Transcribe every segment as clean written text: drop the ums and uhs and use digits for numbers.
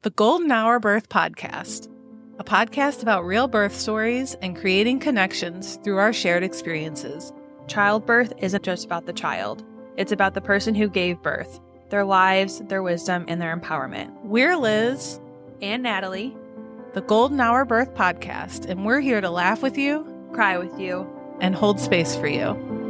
The Golden Hour Birth Podcast, a podcast about real birth stories and creating connections through our shared experiences. Childbirth isn't just about the child. It's about the person who gave birth, their lives, their wisdom, and their empowerment. We're Liz And Natalie, the Golden Hour Birth Podcast, and we're here to laugh with you, cry with you, and hold space for you.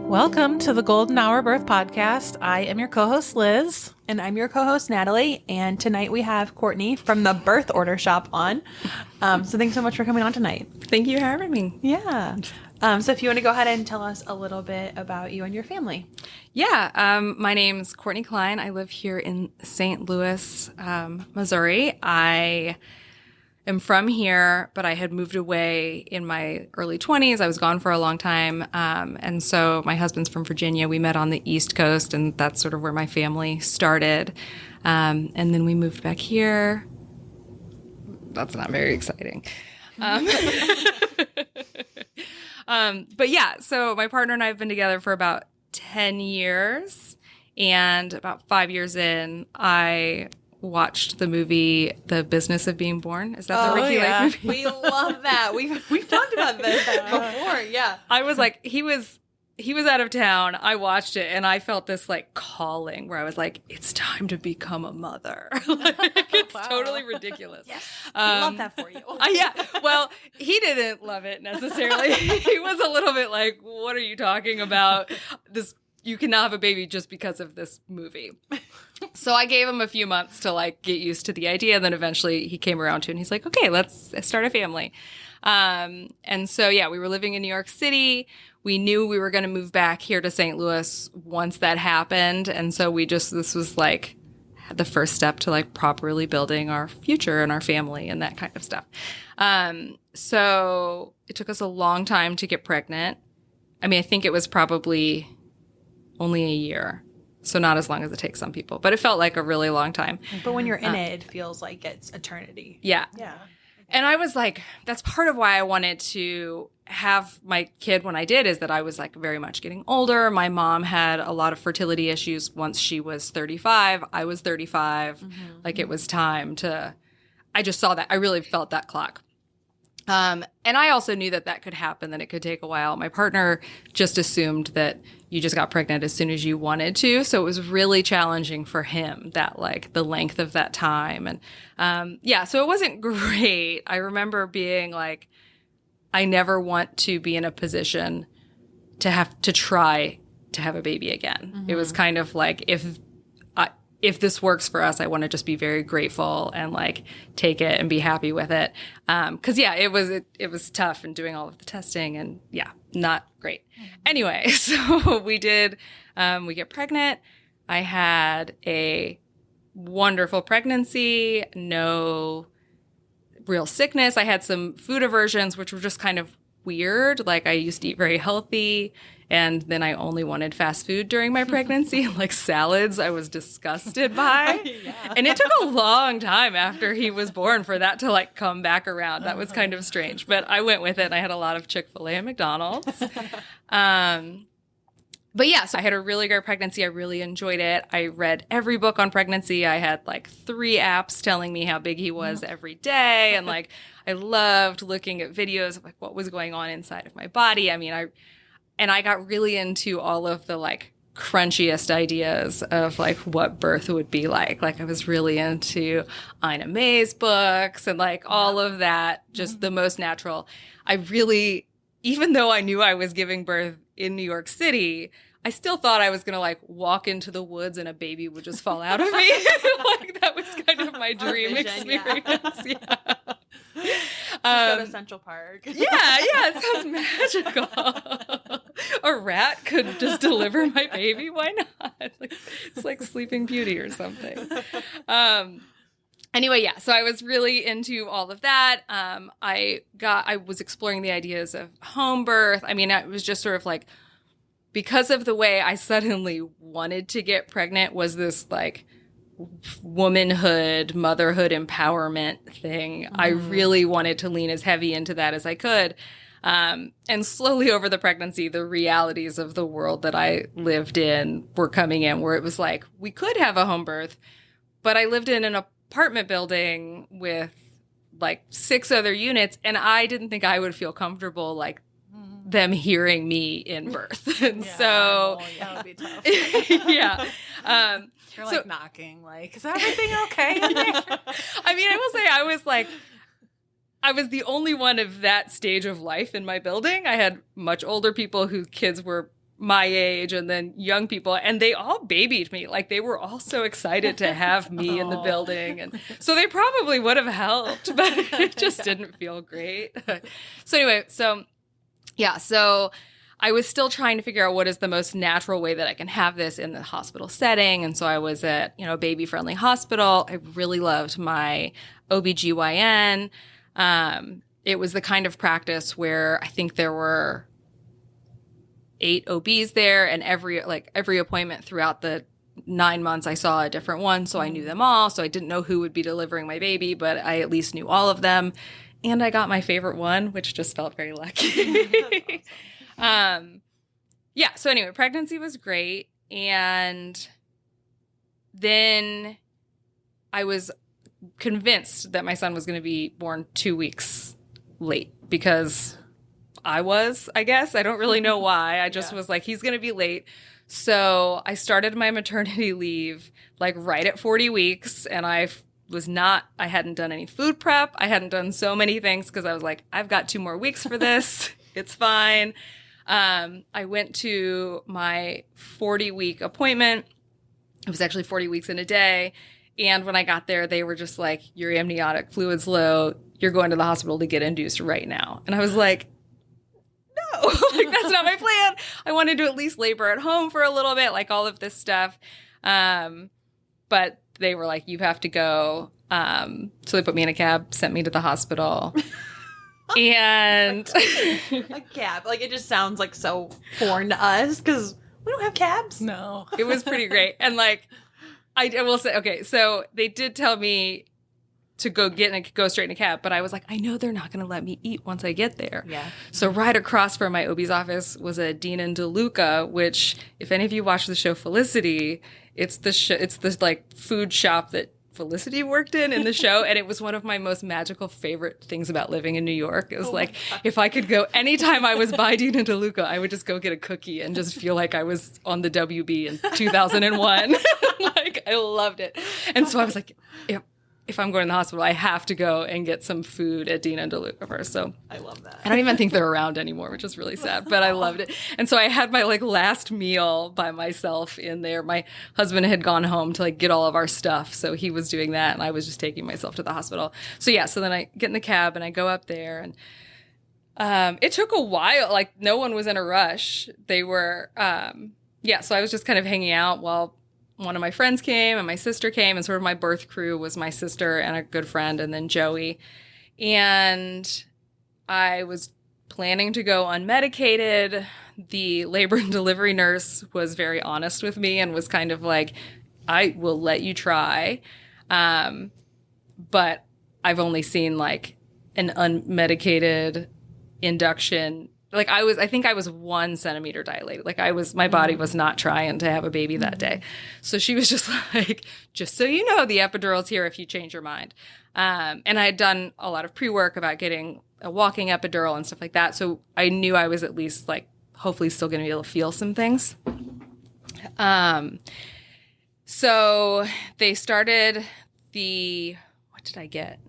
Welcome to the Golden Hour Birth Podcast. I am your co-host, Liz. And I'm your co-host, Natalie. And tonight we have Courtney from the Birth Order Shop on. So thanks so much for coming on tonight. Thank you for having me. Yeah. So if you want to go ahead and tell us a little bit about you and your family. Yeah. My name's Courtney Klein. I live here in St. Louis, Missouri. I am from here, but I had moved away in my early 20s. I was gone for a long time. And so my husband's from Virginia. We met on the East Coast, and that's sort of where my family started. And then we moved back here. That's not very exciting. But yeah, so my partner and I have been together for about 10 years. And about 5 years in, I watched the movie The Business of Being Born. Is that the Ricky Lake movie? We love that. We've talked about this before. Yeah. I was like, he was out of town. I watched it and I felt this like calling where I was like, it's time to become a mother. Like, it's totally ridiculous. Yes. I love that for you. Yeah. Well, he didn't love it necessarily. He was a little bit like, what are you talking about? You cannot have a baby just because of this movie. So I gave him a few months to like get used to the idea. And then eventually he came around to it and he's like, okay, let's start a family. And so, yeah, we were living in New York City. We knew we were going to move back here to St. Louis once that happened. And so this was like the first step to like properly building our future and our family and that kind of stuff. So it took us a long time to get pregnant. I mean, I think it was probably only a year. So not as long as it takes some people, but it felt like a really long time. But when you're in it feels like it's eternity. Yeah. Yeah. And I was like, that's part of why I wanted to have my kid when I did, is that I was like very much getting older. My mom had a lot of fertility issues once she was 35. I was 35. Mm-hmm. Like it was time I just saw that. I really felt that clock. And I also knew that could happen, that it could take a while. My partner just assumed that you just got pregnant as soon as you wanted to. So it was really challenging for him, that like the length of that time. And, so it wasn't great. I remember being like, I never want to be in a position to have to try to have a baby again. Mm-hmm. It was kind of like, if this works for us, I want to just be very grateful and like take it and be happy with it. Cause yeah, it was tough and doing all of the testing and yeah, not great. Mm-hmm. Anyway, so we get pregnant. I had a wonderful pregnancy, no real sickness. I had some food aversions, which were just kind of weird. Like I used to eat very healthy. And then I only wanted fast food during my pregnancy, like salads I was disgusted by. Yeah. And it took a long time after he was born for that to like come back around. That was kind of strange, but I went with it and I had a lot of Chick-fil-A and McDonald's. But yeah, so I had a really great pregnancy. I really enjoyed it. I read every book on pregnancy. I had like 3 apps telling me how big he was every day. And like, I loved looking at videos of like what was going on inside of my body. I mean, I got really into all of the like crunchiest ideas of like what birth would be like. Like I was really into Ina May's books and like all of that, just the most natural. I really, even though I knew I was giving birth in New York City, I still thought I was going to like walk into the woods and a baby would just fall out of me. Like that was kind of my dream experience. Yeah. Go to Central Park. Yeah, it sounds magical. A rat could just deliver my baby. Why not? Like, it's like Sleeping Beauty or something. Anyway, yeah, so I was really into all of that. I was exploring the ideas of home birth. I mean, it was just sort of like, because of the way I suddenly wanted to get pregnant was this like womanhood, motherhood empowerment thing. I really wanted to lean as heavy into that as I could. And slowly over the pregnancy, the realities of the world that I lived in were coming in, where it was like, we could have a home birth, but I lived in an apartment building with like 6 other units, and I didn't think I would feel comfortable like them hearing me in birth. And so that would be tough. yeah. You're like knocking, like, is everything okay? I mean, I will say I was the only one of that stage of life in my building. I had much older people whose kids were my age, and then young people, and they all babied me. Like, they were all so excited to have me in the building. And so they probably would have helped, but it just didn't feel great. So anyway, so I was still trying to figure out what is the most natural way that I can have this in the hospital setting. And so I was at, a baby-friendly hospital. I really loved my OBGYN. It was the kind of practice where I think there were 8 OBs there, and every appointment throughout the 9 months I saw a different one. So I knew them all. So I didn't know who would be delivering my baby, but I at least knew all of them. And I got my favorite one, which just felt very lucky. So anyway, pregnancy was great. And then I was convinced that my son was going to be born 2 weeks late, because I guess. I don't really know why. I just was like, he's going to be late. So I started my maternity leave like right at 40 weeks. And I hadn't done any food prep. I hadn't done so many things because I was like, I've got 2 more weeks for this. It's fine. I went to my 40-week appointment. It was actually 40 weeks in a day. And when I got there, they were just like, your amniotic fluid's low. You're going to the hospital to get induced right now. And I was like, no, like, that's not my plan. I wanted to at least labor at home for a little bit, like all of this stuff. But they were like, you have to go. So they put me in a cab, sent me to the hospital. And a cab, like, it just sounds like so foreign to us because we don't have cabs. No. It was pretty great. And like, I will say, okay, so they did tell me to go straight in a cab, but I was like, I know they're not going to let me eat once I get there. Yeah. So right across from my OB's office was a Dean and DeLuca, which, if any of you watch the show Felicity, it's this like food shop that Felicity worked in the show, and it was one of my most magical favorite things about living in New York. It was if I could go anytime I was by Dean and DeLuca, I would just go get a cookie and just feel like I was on the WB in 2001. Like, I loved it. And so I was like, if I'm going to the hospital, I have to go and get some food at Dean and DeLuca first. So I love that. I don't even think they're around anymore, which is really sad, but I loved it. And so I had my like last meal by myself in there. My husband had gone home to like get all of our stuff. So he was doing that, and I was just taking myself to the hospital. So so then I get in the cab and I go up there, and it took a while. Like, no one was in a rush. They were, so I was just kind of hanging out while one of my friends came and my sister came, and sort of my birth crew was my sister and a good friend, and then Joey. And I was planning to go unmedicated. The labor and delivery nurse was very honest with me and was kind of like, I will let you try. But I've only seen like an unmedicated induction. Like, I think I was 1 centimeter dilated. Like, my body was not trying to have a baby that day. So she was just like, just so you know, the epidural's here if you change your mind. And I had done a lot of pre-work about getting a walking epidural and stuff like that. So I knew I was at least like, hopefully still going to be able to feel some things. So they started what did I get?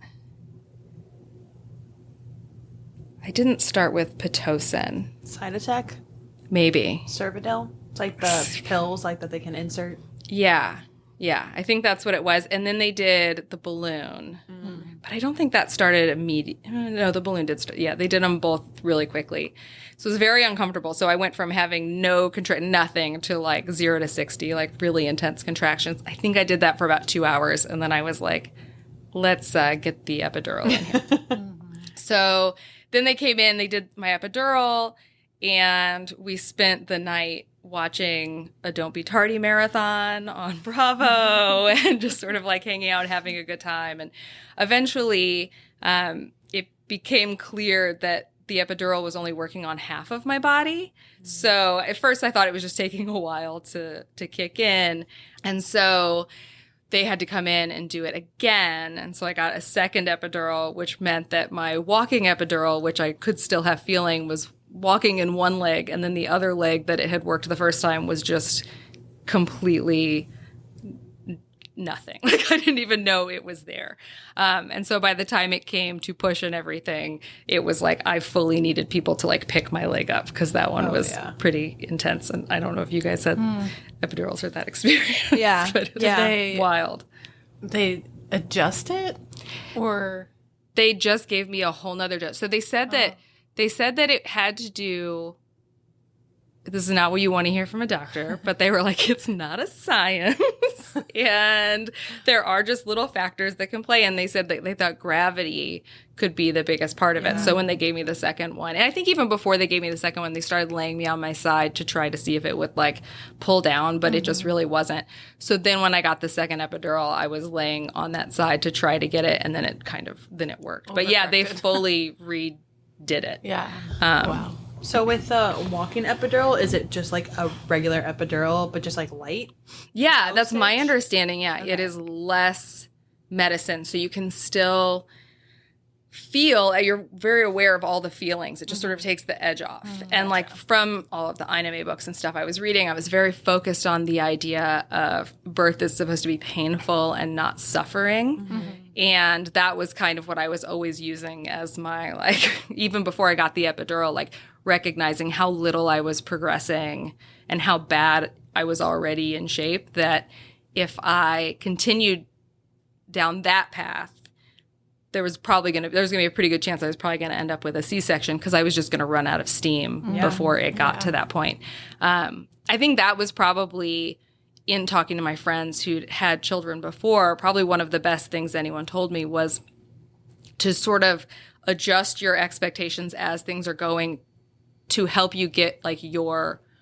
I didn't start with Pitocin. Cytotec? Maybe. Cervidil? It's like the pills like that they can insert. Yeah. I think that's what it was. And then they did the balloon. But I don't think that started immediately. No, the balloon did start. Yeah, they did them both really quickly. So it was very uncomfortable. So I went from having nothing to like 0 to 60, like really intense contractions. I think I did that for about 2 hours. And then I was like, let's get the epidural in here. So then they came in, they did my epidural, and we spent the night watching a Don't Be Tardy marathon on Bravo and just sort of like hanging out, having a good time. And eventually it became clear that the epidural was only working on half of my body. So at first I thought it was just taking a while to kick in. And so they had to come in and do it again. And so I got a second epidural, which meant that my walking epidural, which I could still have feeling, was walking in one leg. And then the other leg that it had worked the first time was just completely nothing. Like I didn't even know it was there. And so by the time it came to push and everything, it was like I fully needed people to like pick my leg up because that one was pretty intense. And I don't know if you guys had epidurals or that experience. Yeah. But it's wild. They adjust it or they just gave me a whole nother dose. So they said that it had to do. This is not what you want to hear from a doctor, but they were like, it's not a science. And there are just little factors that can play. And they said that they thought gravity could be the biggest part of it. So when they gave me the second one, and I think even before they gave me the second one, they started laying me on my side to try to see if it would like pull down, but it just really wasn't. So then when I got the second epidural, I was laying on that side to try to get it. And then it worked. But yeah, they fully redid it. Yeah. Wow. So with the walking epidural, is it just like a regular epidural, but just like light? Yeah, that's my understanding. Yeah, okay. It is less medicine. So you can still feel, you're very aware of all the feelings. It just sort of takes the edge off. And like from all of the Iname books and stuff I was reading, I was very focused on the idea of birth is supposed to be painful and not suffering. And that was kind of what I was always using as my, like, even before I got the epidural, like recognizing how little I was progressing and how bad I was already in shape, that if I continued down that path, there was going to be a pretty good chance I was probably going to end up with a C-section because I was just going to run out of steam before it got to that point. I think that was probably, in talking to my friends who'd had children before, probably one of the best things anyone told me was to sort of adjust your expectations as things are going to help you get like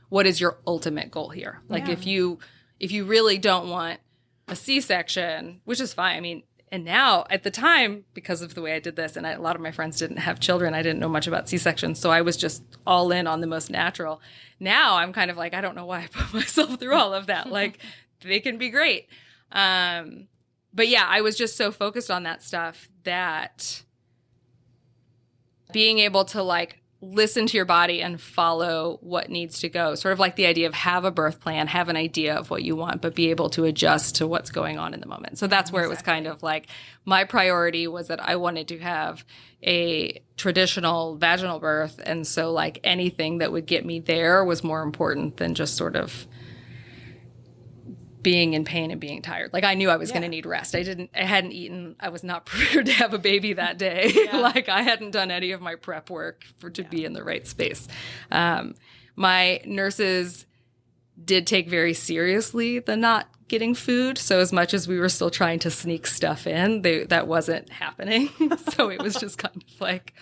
what is your ultimate goal here? Like if you really don't want a C-section, which is fine. I mean, and now at the time, because of the way I did this, and a lot of my friends didn't have children, I didn't know much about C-sections. So I was just all in on the most natural. Now I'm kind of like, I don't know why I put myself through all of that. Like they can be great. But yeah, I was just so focused on that stuff that being able to like listen to your body and follow what needs to go. Sort of like the idea of have a birth plan, have an idea of what you want, but be able to adjust to what's going on in the moment. So that's where it was kind of like my priority was that I wanted to have a traditional vaginal birth. And so like anything that would get me there was more important than just sort of being in pain and being tired. Like I knew I was going to need rest. I hadn't eaten. I was not prepared to have a baby that day. Like I hadn't done any of my prep work to be in the right space. My nurses did take very seriously the not getting food. So as much as we were still trying to sneak stuff in, that wasn't happening. So it was just kind of like,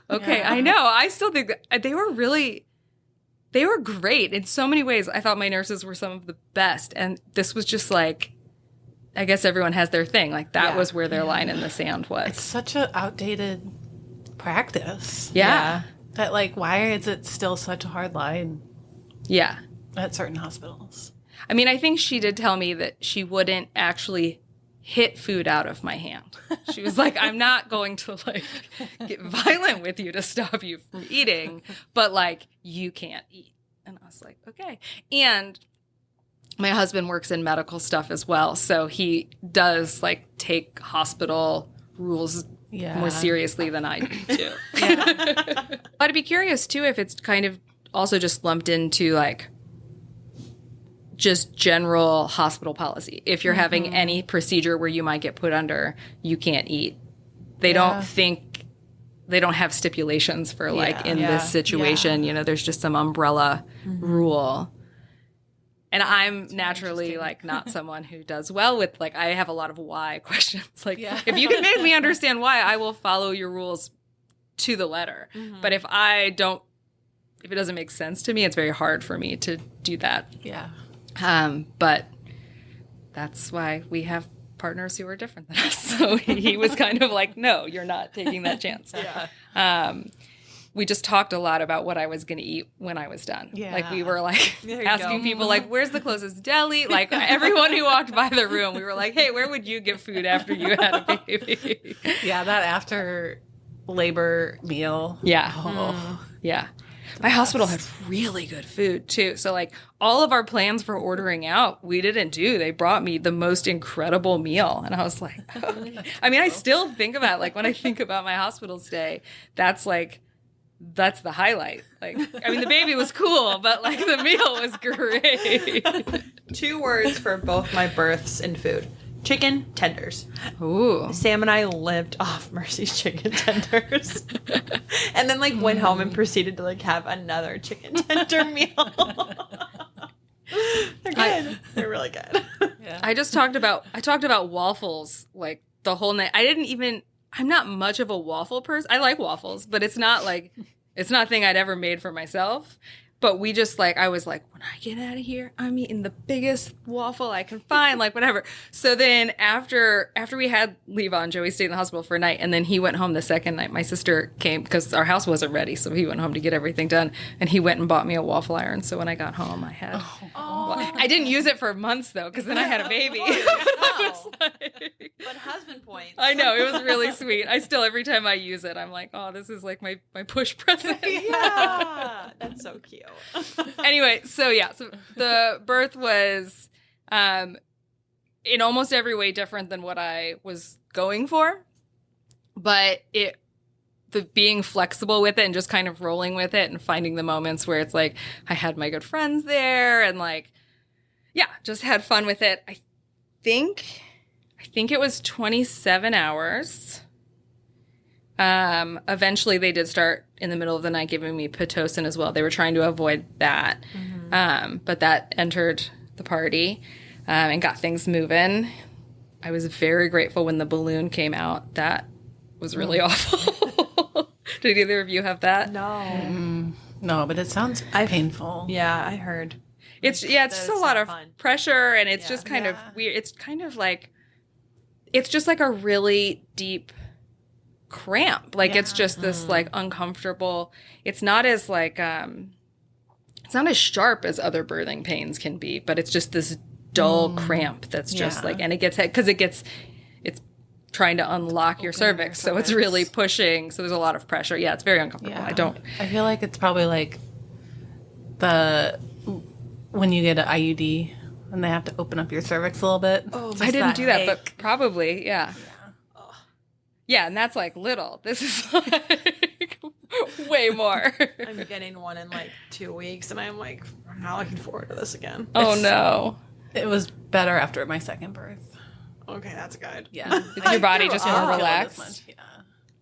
okay, I know. I still think that they were great in so many ways. I thought my nurses were some of the best. And this was just like, I guess everyone has their thing. Like that was where their line in the sand was. It's such an outdated practice. Yeah. That like, why is it still such a hard line? Yeah. At certain hospitals. I mean, I think she did tell me that she wouldn't actually hit food out of my hand. She was like, I'm not going to like get violent with you to stop you from eating, but like you can't eat. And I was like, okay. And my husband works in medical stuff as well. So he does like take hospital rules more seriously than I do. I'd be curious too if it's kind of also just lumped into like just general hospital policy. If you're having any procedure where you might get put under, you can't eat. They don't have stipulations for like in this situation, you know, there's just some umbrella rule. And I'm naturally like not someone who does well with like, I have a lot of why questions. Like if you can make me understand why, I will follow your rules to the letter. But if it doesn't make sense to me, it's very hard for me to do that. Yeah. But that's why we have partners who are different than us. So he was kind of like, no, you're not taking that chance. we just talked a lot about what I was going to eat when I was done. Yeah. Like we were like There you asking go. people like, where's the closest deli? Like everyone who walked by the room, we were like, hey, where would you get food after you had a baby? Yeah, that after labor meal. Yeah. Oh. Yeah. My hospital had really good food too. So like all of our plans for ordering out, we didn't do. They brought me the most incredible meal. And I was like, I mean, I still think about like when I think about my hospital stay, that's the highlight. Like, I mean, the baby was cool, but like the meal was great. 2 words for both my births and food. Chicken tenders. Ooh. Sam and I lived off Mercy's chicken tenders. And then like went home and proceeded to like have another chicken tender meal. They're good. They're really good. Yeah. I talked about waffles like the whole night. I'm not much of a waffle person. I like waffles, but it's not a thing I'd ever made for myself. But we just like, I was like, when I get out of here, I'm eating the biggest waffle I can find, like whatever. So then after we had Levon, Joey stayed in the hospital for a night, and then he went home the second night. My sister came because our house wasn't ready, so he went home to get everything done, and he went and bought me a waffle iron. So when I got home, I had. Well, I didn't use it for months though, because then I had a baby. I was like- But husband points. I know, it was really sweet. I still, every time I use it, I'm like, oh, this is like my push present. Yeah. That's so cute. Anyway, so the birth was in almost every way different than what I was going for, but the being flexible with it and just kind of rolling with it and finding the moments where it's like I had my good friends there and like just had fun with it. I think it was 27 hours. Eventually they did start in the middle of the night giving me Pitocin as well. They were trying to avoid that. But that entered the party, and got things moving. I was very grateful when the balloon came out. That was really awful. Did either of you have that? No. No, but it sounds painful. Yeah, I heard. It's just a lot of fun. pressure, and it's just kind of weird. It's kind of like, it's just like a really deep cramp. Like it's just this like uncomfortable. It's not as like it's not as sharp as other birthing pains can be, but it's just this dull cramp that's just like, and it's trying to unlock your cervix, so it's really pushing. So there's a lot of pressure. Yeah, it's very uncomfortable. Yeah. I feel like it's probably like when you get an IUD and they have to open up your cervix a little bit. Oh, I didn't do that, but probably, yeah. Yeah, and that's like little. This is like way more. I'm getting one in like 2 weeks, and I'm like, I'm not looking forward to this again. Oh no. It was better after my second birth. Okay, that's good. Yeah. Is your body just more Feel this relaxed? much, yeah.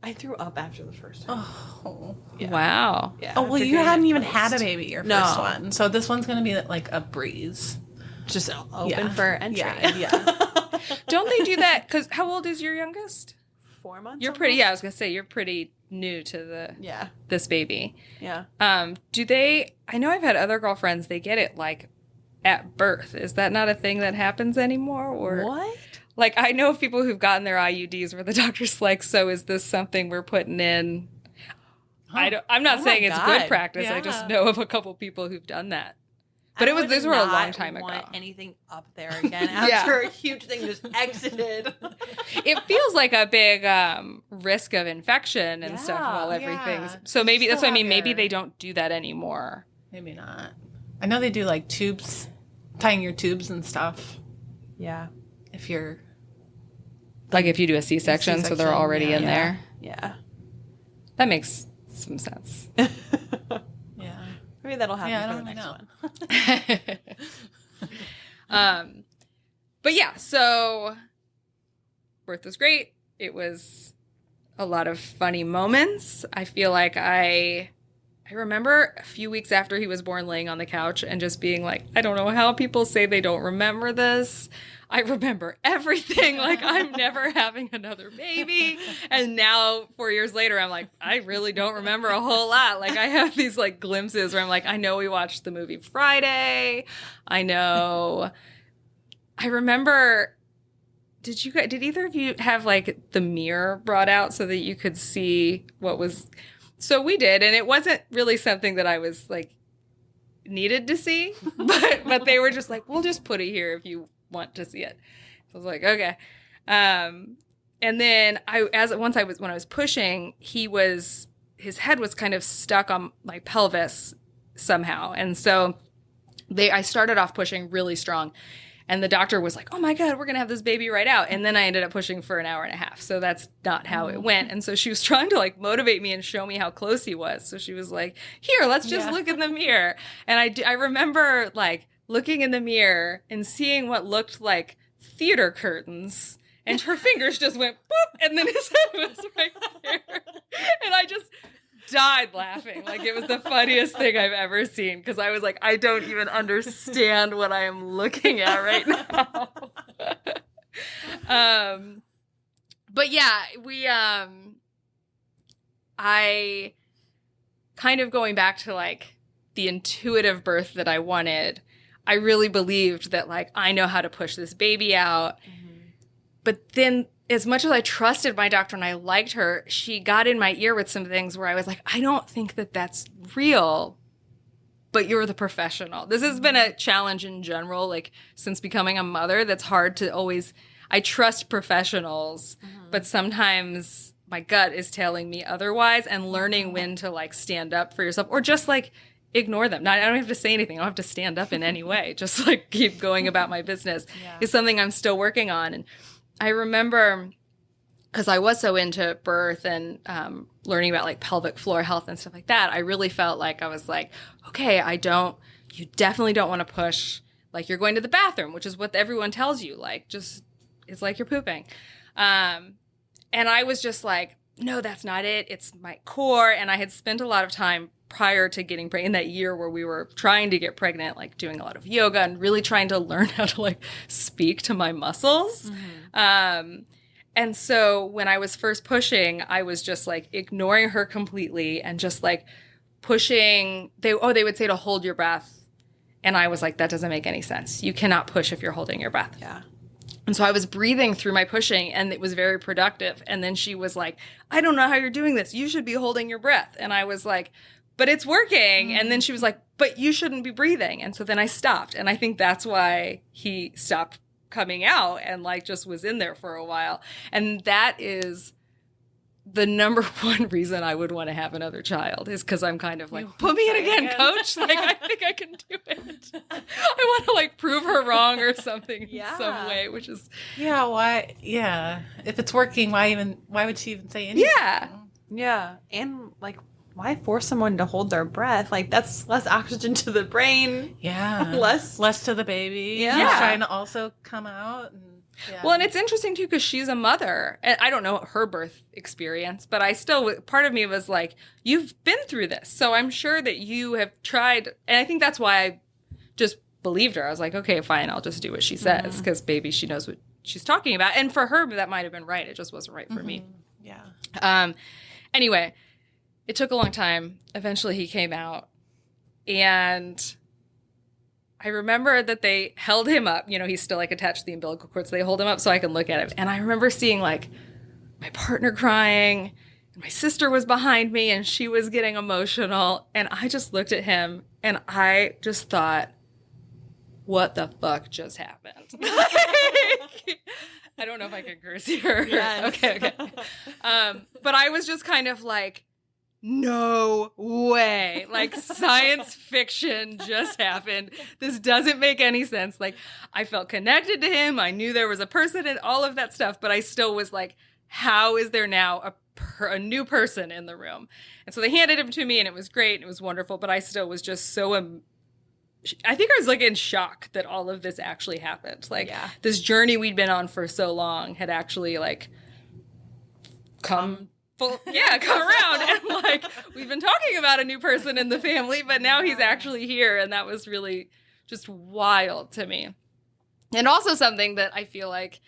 I threw up after the first time. Oh. Yeah. Wow. Yeah. Oh, well, after you getting hadn't it even placed. had a baby your No. first one. So this one's going to be like a breeze. Just open Yeah. for entry. Yeah. Don't they do that? Because how old is your youngest? 4 months. You're pretty. Yeah, I was gonna say you're pretty new to Yeah. this baby. Yeah. Do they? I know I've had other girlfriends. They get it like at birth. Is that not a thing that happens anymore? Or What? like I know of people who've gotten their IUDs where the doctor's like, "So is this something we're putting in?" I'm not Oh saying my it's God. good practice. I just Yeah. know of a couple people who've done that. But I would these were a long not time ago. want anything up there again after a huge thing just exited. It feels like a big risk of infection and stuff while everything's. yeah. So maybe that's Still what I mean. have Maybe your- they don't do that anymore. Maybe not. I know they do like tubes, tying your tubes and stuff Yeah. if you're. Like if you do a C-section, so they're C-section, already in yeah. there. Yeah. That makes some sense. Yeah. Maybe that'll happen Yeah, I for the don't next know. one. But yeah, so birth was great. It was a lot of funny moments. I feel like I remember a few weeks after he was born laying on the couch and just being like, I don't know how people say they don't remember this. I remember everything. Like, I'm never having another baby. And now, 4 years later, I'm like, I really don't remember a whole lot. Like, I have these, like, glimpses where I'm like, I know we watched the movie Friday. I know. I remember, did either of you have, like, the mirror brought out so that you could see what was... So we did, and it wasn't really something that I was like needed to see, but they were just like, we'll just put it here if you want to see it. So I was like, okay. And then when I was pushing, his head was kind of stuck on my pelvis somehow. And so I started off pushing really strong. And the doctor was like, oh my God, we're going to have this baby right out. And then I ended up pushing for an hour and a half. So that's not how it went. And so she was trying to like motivate me and show me how close he was. So she was like, here, let's just look in the mirror. And I remember like looking in the mirror and seeing what looked like theater curtains. And her fingers just went boop. And then his head was right there. And I just died laughing. Like it was the funniest thing I've ever seen, because I was like, I don't even understand what I am looking at right now. But yeah, I kind of going back to like the intuitive birth that I wanted, I really believed that like I know how to push this baby out. But then as much as I trusted my doctor and I liked her, she got in my ear with some things where I was like, I don't think that that's real, but you're the professional. This has been a challenge in general, like since becoming a mother, that's hard to always, I trust professionals, but sometimes my gut is telling me otherwise, and learning when to like stand up for yourself or just like ignore them. I don't have to say anything. I don't have to stand up in any way. Just like keep going about my business is something I'm still working on. And I remember, because I was so into birth and learning about like pelvic floor health and stuff like that, I really felt like I was like, okay, you definitely don't want to push like you're going to the bathroom, which is what everyone tells you. Like, just, it's like you're pooping. And I was just like, no, that's not it. It's my core. And I had spent a lot of time prior to getting pregnant, in that year where we were trying to get pregnant, like doing a lot of yoga and really trying to learn how to like speak to my muscles. And so when I was first pushing, I was just like ignoring her completely and just like pushing. They would say to hold your breath. And I was like, that doesn't make any sense. You cannot push if you're holding your breath. Yeah. And so I was breathing through my pushing, and it was very productive. And then she was like, I don't know how you're doing this. You should be holding your breath. And I was like, but it's working. And then she was like, but you shouldn't be breathing. And so then I stopped. And I think that's why he stopped coming out and like just was in there for a while. And that is the number one reason I would want to have another child, is because I'm kind of like, put me in again, coach. Like, I think I can do it. I want to like prove her wrong or something in some way, which is. Yeah. Why? Yeah. If it's working, why would she even say anything? Yeah. Yeah. And like, why force someone to hold their breath? Like, that's less oxygen to the brain. Yeah. Less to the baby. Yeah. Who's trying to also come out. Well, and it's interesting, too, because she's a mother. And I don't know her birth experience, but part of me was like, you've been through this. So I'm sure that you have tried. And I think that's why I just believed her. I was like, okay, fine, I'll just do what she says, because maybe she knows what she's talking about. And for her, that might have been right. It just wasn't right for me. Yeah. Anyway, it took a long time. Eventually he came out, and I remember that they held him up. You know, he's still like attached to the umbilical cord, so they hold him up so I can look at him. And I remember seeing like my partner crying, and my sister was behind me, and she was getting emotional. And I just looked at him, and I just thought, what the fuck just happened? I don't know if I can curse here. Yes. Okay. But I was just kind of like, no way. Like, science fiction just happened. This doesn't make any sense. Like, I felt connected to him. I knew there was a person and all of that stuff, but I still was like, how is there now a new person in the room? And so they handed him to me, and it was great. And it was wonderful, but I still was just so I think I was like in shock that all of this actually happened. Like, this journey we'd been on for so long had actually like come around. And like, we've been talking about a new person in the family, but now he's actually here. And that was really just wild to me. And also something that I feel like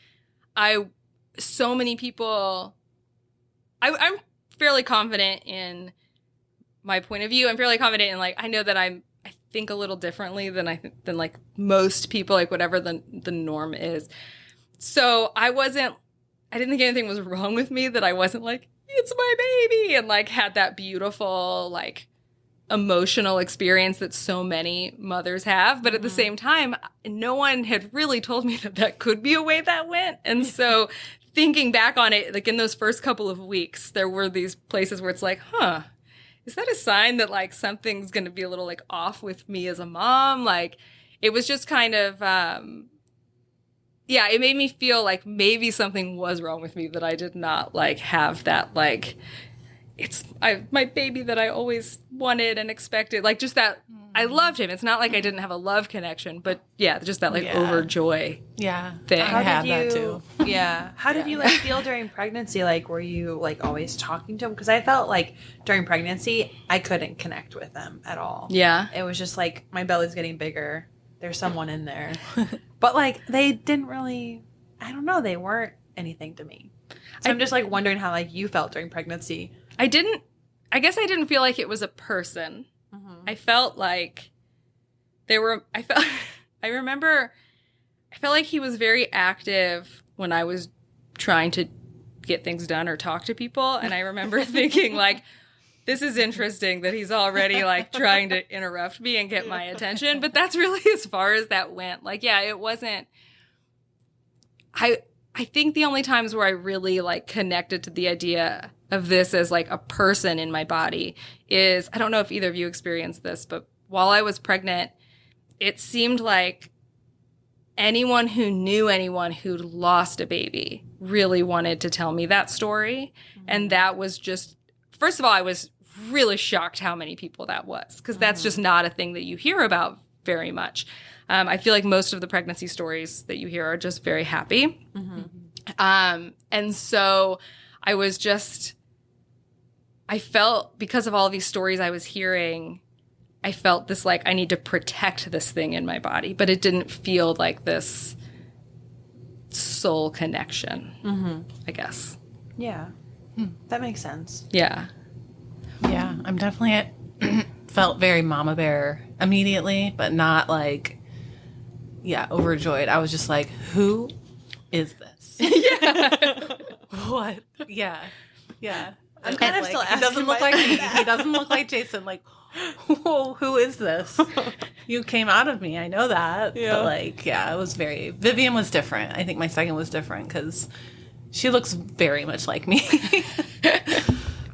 so many people, I'm fairly confident in my point of view. I'm fairly confident in like, I know that I think a little differently than like most people, like whatever the norm is. So I didn't think anything was wrong with me, that I wasn't like, it's my baby, and like had that beautiful like emotional experience that so many mothers have. But at the same time, no one had really told me that that could be a way that went. And so thinking back on it, like in those first couple of weeks, there were these places where it's like, is that a sign that like something's going to be a little like off with me as a mom? Like it was just kind of, it made me feel like maybe something was wrong with me, that I did not like have that like, it's my baby that I always wanted and expected. Like just that I loved him. It's not like I didn't have a love connection, but just that like overjoy thing. I had that too. Yeah. How did you like feel during pregnancy? Like were you like always talking to him? Because I felt like during pregnancy I couldn't connect with them at all. Yeah. It was just like my belly's getting bigger. There's someone in there. But like they didn't really, I don't know, they weren't anything to me. So I'm just like wondering how like you felt during pregnancy. I guess I didn't feel like it was a person. I felt like I felt like he was very active when I was trying to get things done or talk to people. And I remember thinking like, this is interesting that he's already like trying to interrupt me and get my attention. But that's really as far as that went. Like, it wasn't, I think the only times where I really like connected to the idea of this as like a person in my body is, I don't know if either of you experienced this, but while I was pregnant, it seemed like anyone who knew anyone who'd lost a baby really wanted to tell me that story. And that was just, first of all, I was really shocked how many people that was, because that's just not a thing that you hear about very much. I feel like most of the pregnancy stories that you hear are just very happy. And so I felt, because of all these stories I was hearing, I felt this like, I need to protect this thing in my body, but it didn't feel like this soul connection, I guess. Yeah. That makes sense. Yeah. Yeah, I'm definitely felt very mama bear immediately, but not like, overjoyed. I was just like, who is this? What? Yeah. I'm kind of like, still asking. He doesn't look like me. He doesn't look like Jason. Like, whoa, who is this? You came out of me. I know that. Yeah. But like, it was very, Vivian was different. I think my second was different because she looks very much like me.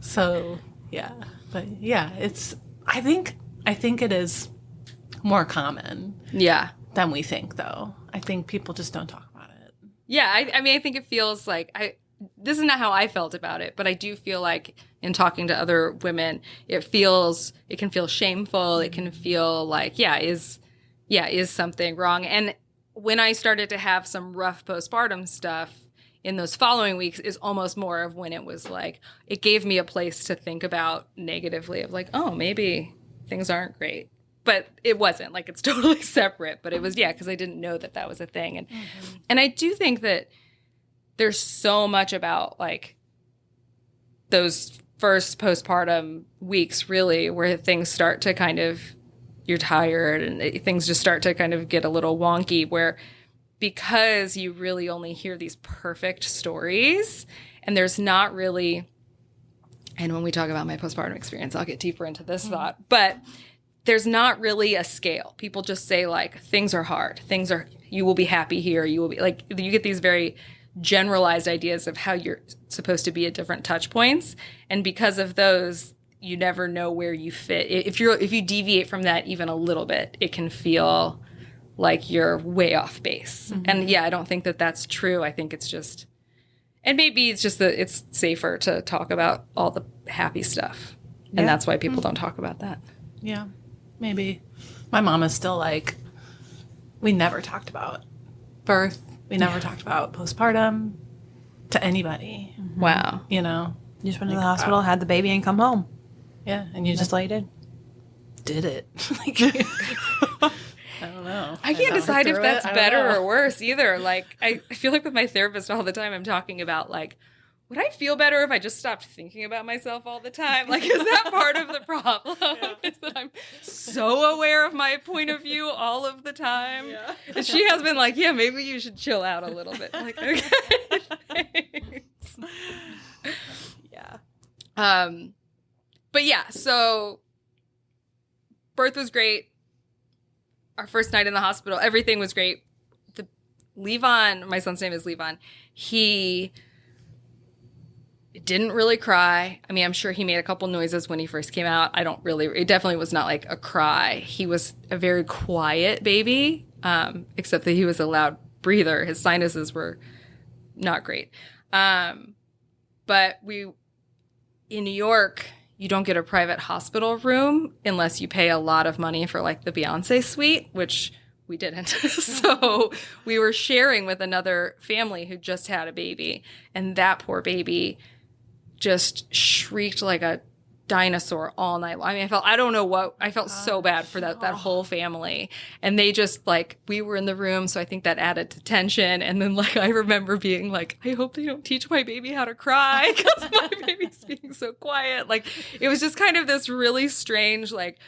So, but it's, I think it is more common. Yeah. Than we think, though. I think people just don't talk about it. Yeah. I mean, I think it feels like this is not how I felt about it, but I do feel like in talking to other women, it can feel shameful. It can feel like, is something wrong? And when I started to have some rough postpartum stuff in those following weeks is almost more of when it was like, it gave me a place to think about negatively of like, oh, maybe things aren't great. But it wasn't like, it's totally separate, but it was, because I didn't know that was a thing. And I do think that there's so much about like those first postpartum weeks really where things start to kind of, you're tired and things just start to kind of get a little wonky, where because you really only hear these perfect stories and there's not really, and when we talk about my postpartum experience, I'll get deeper into this thought, but there's not really a scale. People just say like, things are hard. You will be happy here. You will be like, you get these very generalized ideas of how you're supposed to be at different touch points. And because of those, you never know where you fit. If you deviate from that even a little bit, it can feel like you're way off base. And I don't think that that's true. I think it's just, and maybe it's just that it's safer to talk about all the happy stuff. And that's why people don't talk about that. Yeah, maybe. My mom is still like, we never talked about birth. We never talked about postpartum to anybody. Wow. You know? You just went to the hospital, had the baby, and come home. Yeah, and you That's just all you did. it. Like, I don't know. I can't decide if that's better or worse either. Like, I feel like with my therapist all the time, I'm talking about like, would I feel better if I just stopped thinking about myself all the time? Like, is that part of the problem? Is that I'm so aware of my point of view all of the time? Yeah. And she has been like, maybe you should chill out a little bit. I'm like, okay, thanks. Yeah. But yeah, so birth was great. Our first night in the hospital, everything was great. Levon, my son's name is Levon, he didn't really cry. I mean, I'm sure he made a couple noises when he first came out. It definitely was not like a cry. He was a very quiet baby, except that he was a loud breather. His sinuses were not great. But in New York, you don't get a private hospital room unless you pay a lot of money for like the Beyonce suite, which we didn't. So we were sharing with another family who just had a baby, and that poor baby just shrieked like a dinosaur all night long. I mean, I felt so bad for that whole family. And they just like, we were in the room, so I think that added to tension. And then like, I remember being like, I hope they don't teach my baby how to cry because my baby's being so quiet. Like, it was just kind of this really strange, like,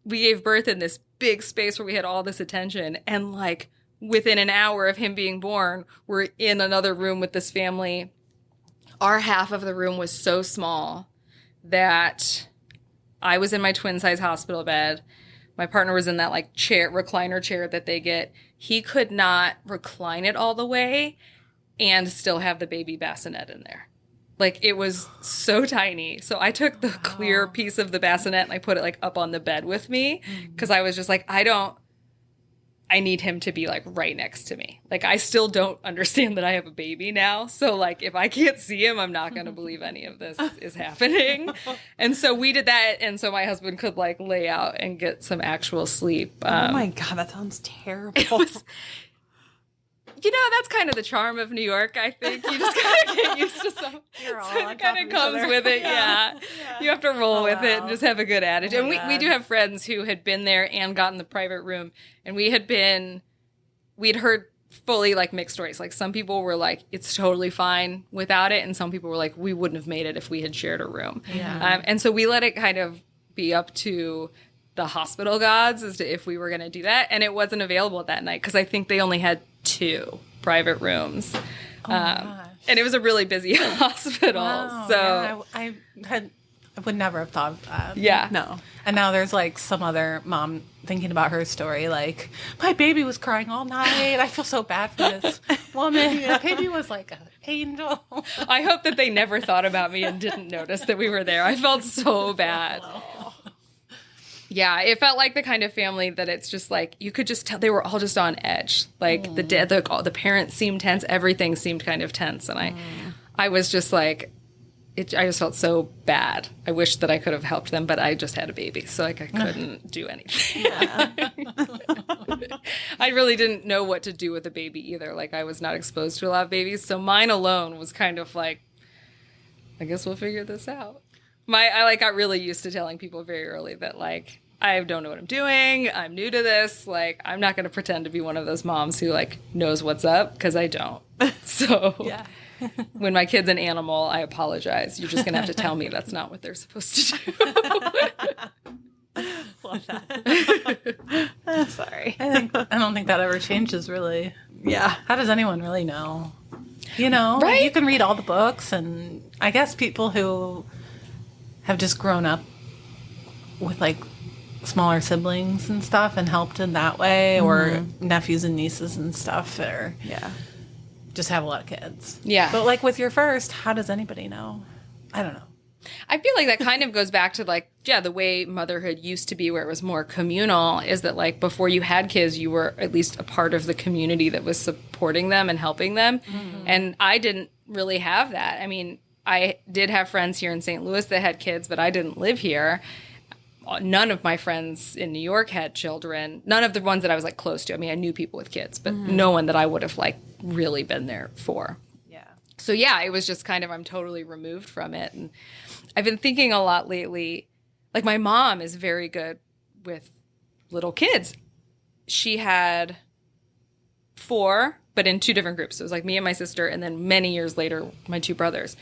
we gave birth in this big space where we had all this attention, and like within an hour of him being born, we're in another room with this family. Our half of the room was so small that I was in my twin size hospital bed. My partner was in that like recliner chair that they get. He could not recline it all the way and still have the baby bassinet in there. Like, it was so tiny. So I took the clear piece of the bassinet and I put it like up on the bed with me, because I was just like, I need him to be like right next to me. Like, I still don't understand that I have a baby now. So like, if I can't see him, I'm not going to believe any of this is happening. And so we did that. And so my husband could like lay out and get some actual sleep. Oh my God, that sounds terrible. That's kind of the charm of New York, I think. You just kind of get used to some. It kind of comes with it, yeah. You have to roll with it and just have a good attitude. And we do have friends who had been there and gotten the private room. And we'd heard fully like mixed stories. Like, some people were like, it's totally fine without it. And some people were like, we wouldn't have made it if we had shared a room. Yeah. And so we let it kind of be up to the hospital gods as to if we were going to do that. And it wasn't available that night because I think they only had 2 private rooms. And it was a really busy hospital. Wow, so yeah, I would never have thought of that. Yeah. No. And now there's like some other mom thinking about her story, like, my baby was crying all night. I feel so bad for this woman. My baby was like an angel. I hope that they never thought about me and didn't notice that we were there. I felt so bad. Yeah, it felt like the kind of family that it's just like, you could just tell they were all just on edge. Like the parents seemed tense. Everything seemed kind of tense. And I was just like, I just felt so bad. I wish that I could have helped them, but I just had a baby. So like, I couldn't do anything. I really didn't know what to do with a baby either. Like, I was not exposed to a lot of babies. So mine alone was kind of like, I guess we'll figure this out. I got really used to telling people very early that like, I don't know what I'm doing. I'm new to this. Like, I'm not going to pretend to be one of those moms who like knows what's up, because I don't. So when my kid's an animal, I apologize. You're just going to have to tell me that's not what they're supposed to do. Love that. Sorry. I don't think that ever changes, really. Yeah. How does anyone really know? Right? You can read all the books, and I guess people who have just grown up with like smaller siblings and stuff and helped in that way, or nephews and nieces and stuff, or just have a lot of kids. Yeah. But like with your first, how does anybody know? I don't know. I feel like that kind of goes back to like, the way motherhood used to be, where it was more communal, is that like before you had kids, you were at least a part of the community that was supporting them and helping them. And I didn't really have that. I mean, I did have friends here in St. Louis that had kids, but I didn't live here. None of my friends in New York had children. None of the ones that I was like close to. I mean, I knew people with kids, but no one that I would have like really been there for. Yeah. So yeah, it was just kind of, I'm totally removed from it. And I've been thinking a lot lately, like my mom is very good with little kids. She had 4, but in 2 different groups. So it was like me and my sister, and then many years later, my 2 brothers.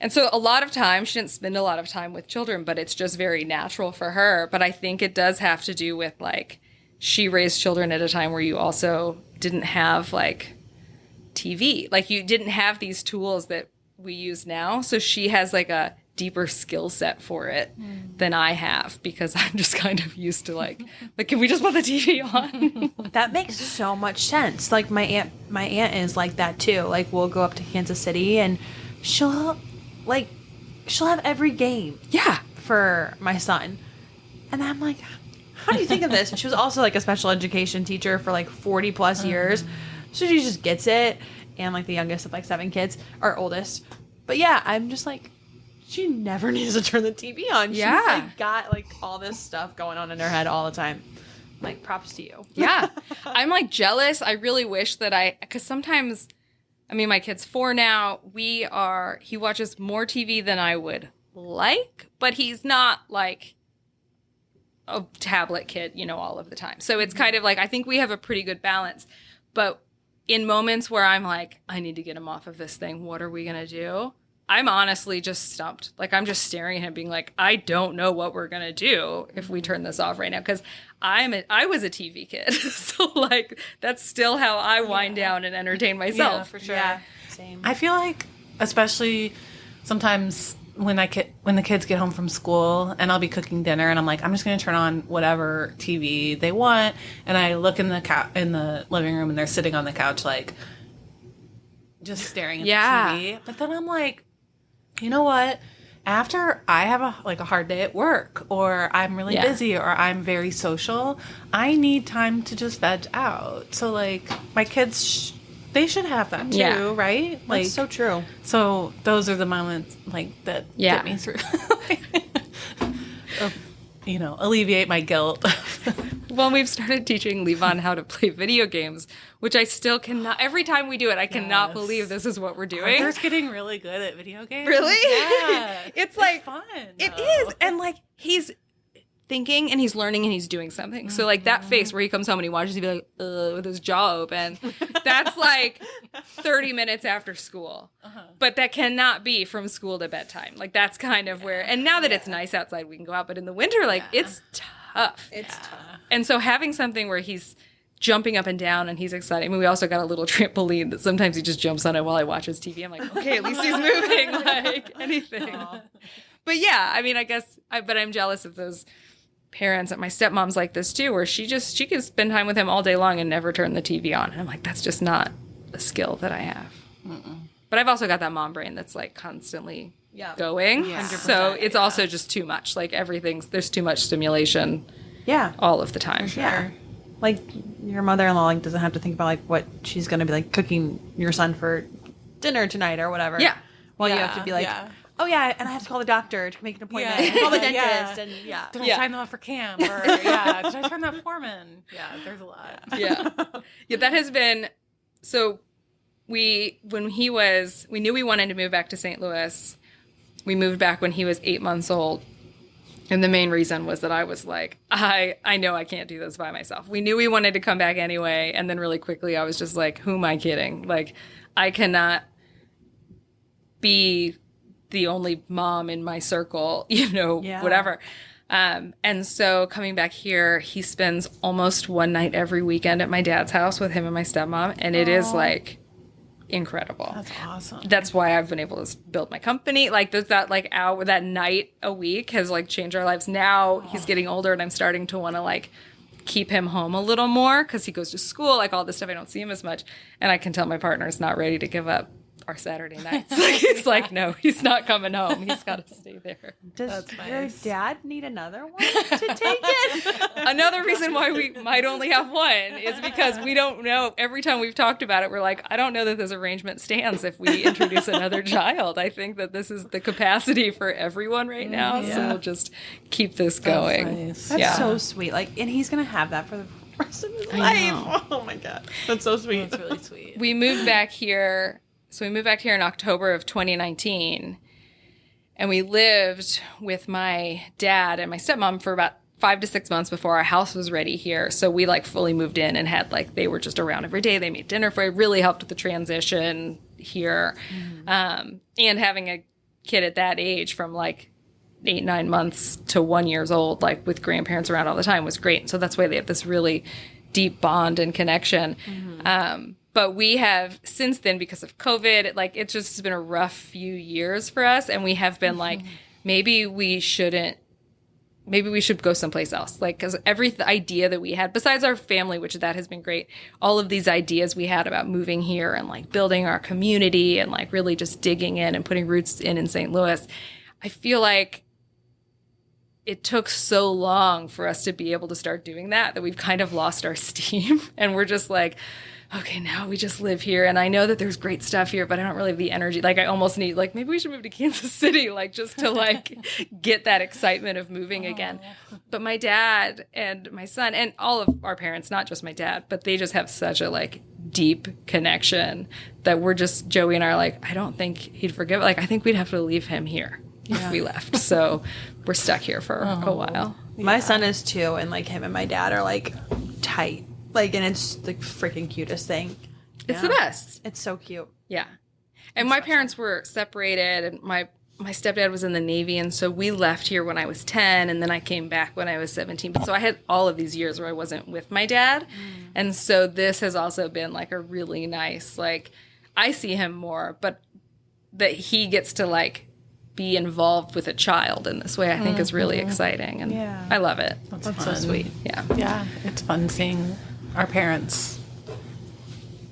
And so a lot of time, she didn't spend a lot of time with children, but it's just very natural for her. But I think it does have to do with like, she raised children at a time where you also didn't have like TV. Like, you didn't have these tools that we use now. So she has like a deeper skill set for it than I have, because I'm just kind of used to like can we just put the TV on? That makes so much sense. Like my aunt is like that too. Like we'll go up to Kansas City and she'll have every game for my son. And I'm like, how do you think of this? And she was also like a special education teacher for like 40 plus years. So she just gets it. And like the youngest of like 7 kids, our oldest. But yeah, I'm just like, she never needs to turn the TV on. Yeah. She's like got like all this stuff going on in her head all the time. Like, props to you. Yeah. I'm like jealous. I really wish that because sometimes, I mean, my kid's 4 now. He watches more TV than I would like, but he's not like a tablet kid, all of the time. So it's kind of like, I think we have a pretty good balance. But in moments where I'm like, I need to get him off of this thing, what are we going to do? I'm honestly just stumped. Like, I'm just staring at him being like, I don't know what we're going to do if we turn this off right now. Because I was a TV kid. So, like, that's still how I wind down and entertain myself. Yeah, for sure. Yeah, same. I feel like, especially sometimes when the kids get home from school and I'll be cooking dinner and I'm like, I'm just going to turn on whatever TV they want. And I look in the living room and they're sitting on the couch, like, just staring at the TV. But then I'm like, you know what? After I have a hard day at work, or I'm really busy, or I'm very social, I need time to just veg out. So like my kids, they should have that too, right? Like, that's so true. So those are the moments like that get me through. Alleviate my guilt. Well, we've started teaching Levon how to play video games, which I still cannot. Every time we do it, I cannot believe this is what we're doing. Arthur's getting really good at video games. Really? Yeah. It's like fun. It is, and like he's thinking and he's learning and he's doing something. So like that face where he comes home and he watches, he'd be like, with his jaw open. That's like 30 minutes after school. But that cannot be from school to bedtime. Like that's kind of where, and now that it's nice outside, we can go out. But in the winter, like it's tough. It's tough. And so having something where he's jumping up and down and he's excited. I mean, we also got a little trampoline that sometimes he just jumps on it while I watch his TV. I'm like, okay, at least he's moving, like anything. But yeah, I mean, but I'm jealous of those parents. And my stepmom's like this too, where she can spend time with him all day long and never turn the TV on. And I'm like, that's just not a skill that I have. But I've also got that mom brain that's like constantly going. Yeah. So it's also just too much. Like there's too much stimulation. Yeah. All of the time. Sure. Yeah. Like your mother-in-law like doesn't have to think about like what she's going to be like cooking your son for dinner tonight or whatever. Yeah. Well, you have to be like, oh yeah, and I have to call the doctor to make an appointment. And call the dentist and Did I sign them up for camp? Or did I turn that form in? Yeah, there's a lot. Yeah. That has been so. We knew we wanted to move back to St. Louis. We moved back when he was 8 months old. And the main reason was that I was like, I know I can't do this by myself. We knew we wanted to come back anyway. And then really quickly, I was just like, who am I kidding? Like, I cannot be the only mom in my circle, whatever. And so coming back here, he spends almost one night every weekend at my dad's house with him and my stepmom. And it is like incredible. That's awesome. That's why I've been able to build my company. Like that night a week has like changed our lives. Now he's getting older and I'm starting to want to like keep him home a little more because he goes to school, like all this stuff. I don't see him as much. And I can tell my partner's not ready to give up our Saturday nights. Like, he's like, no, he's not coming home. He's got to stay there. Does your dad need another one to take it? Another reason why we might only have one is because we don't know. Every time we've talked about it, we're like, I don't know that this arrangement stands if we introduce another child. I think that this is the capacity for everyone right now. So we'll just keep this going. Nice. That's so sweet. Like, and he's going to have that for the rest of his life. Oh my God. That's so sweet. That's really sweet. We moved back here. So we moved back here in October of 2019, and we lived with my dad and my stepmom for about 5 to 6 months before our house was ready here. So we like fully moved in and had like, they were just around every day. They made dinner for it. Really helped with the transition here. And having a kid at that age from like 8, 9 months to 1 year old, like with grandparents around all the time was great. So that's why they have this really deep bond and connection. But we have since then, because of COVID, like it's just been a rough few years for us. And we have been like, maybe we should go someplace else. Like, because every idea that we had, besides our family, which that has been great, all of these ideas we had about moving here and like building our community and like really just digging in and putting roots in St. Louis, I feel like it took so long for us to be able to start doing that we've kind of lost our steam. And we're just like, okay, now we just live here. And I know that there's great stuff here, but I don't really have the energy. Like, I almost need, like, maybe we should move to Kansas City, like, just to, like, get that excitement of moving again. But my dad and my son and all of our parents, not just my dad, but they just have such a, like, deep connection that we're just, Joey and I are like, I don't think he'd forgive. Like, I think we'd have to leave him here if we left. So we're stuck here for a while. My son is 2, and, like, him and my dad are, like, tight. Like, and it's the freaking cutest thing. It's the best. It's so cute. Yeah. And my parents were separated, and my stepdad was in the Navy, and so we left here when I was 10, and then I came back when I was 17. But so I had all of these years where I wasn't with my dad. And so this has also been, like, a really nice, like, I see him more, but that he gets to, like, be involved with a child in this way, I think is really exciting. And I love it. That's so sweet. Yeah. Yeah, it's fun seeing our parents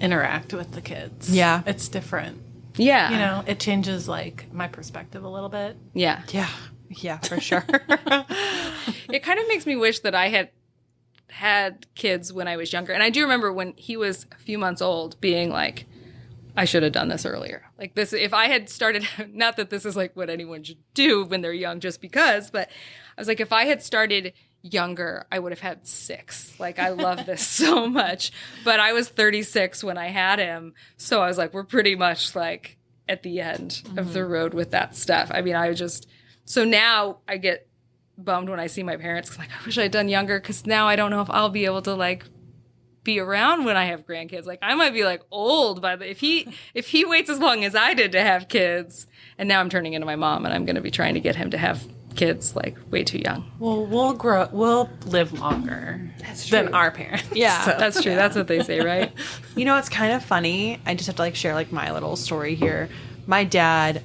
interact with the kids. Yeah. It's different. Yeah. You know, it changes, like, my perspective a little bit. Yeah. Yeah, for sure. It kind of makes me wish that I had kids when I was younger. And I do remember when he was a few months old being like, I should have done this earlier. Like this, if I had started, not that this is like what anyone should do when they're young just because, but I was like, if I had started younger, I would have had 6. Like, I love this so much. But I was 36 when I had him. So I was like, we're pretty much like at the end of the road with that stuff. I mean, so now I get bummed when I see my parents. Like, I wish I'd done younger, because now I don't know if I'll be able to like be around when I have grandkids. Like, I might be like old if he waits as long as I did to have kids, and now I'm turning into my mom, and I'm going to be trying to get him to have kids like way too young. Well, we'll live longer than our parents. Yeah, so. That's true. That's what they say, right? You know, it's kind of funny. I just have to like share like my little story here. My dad,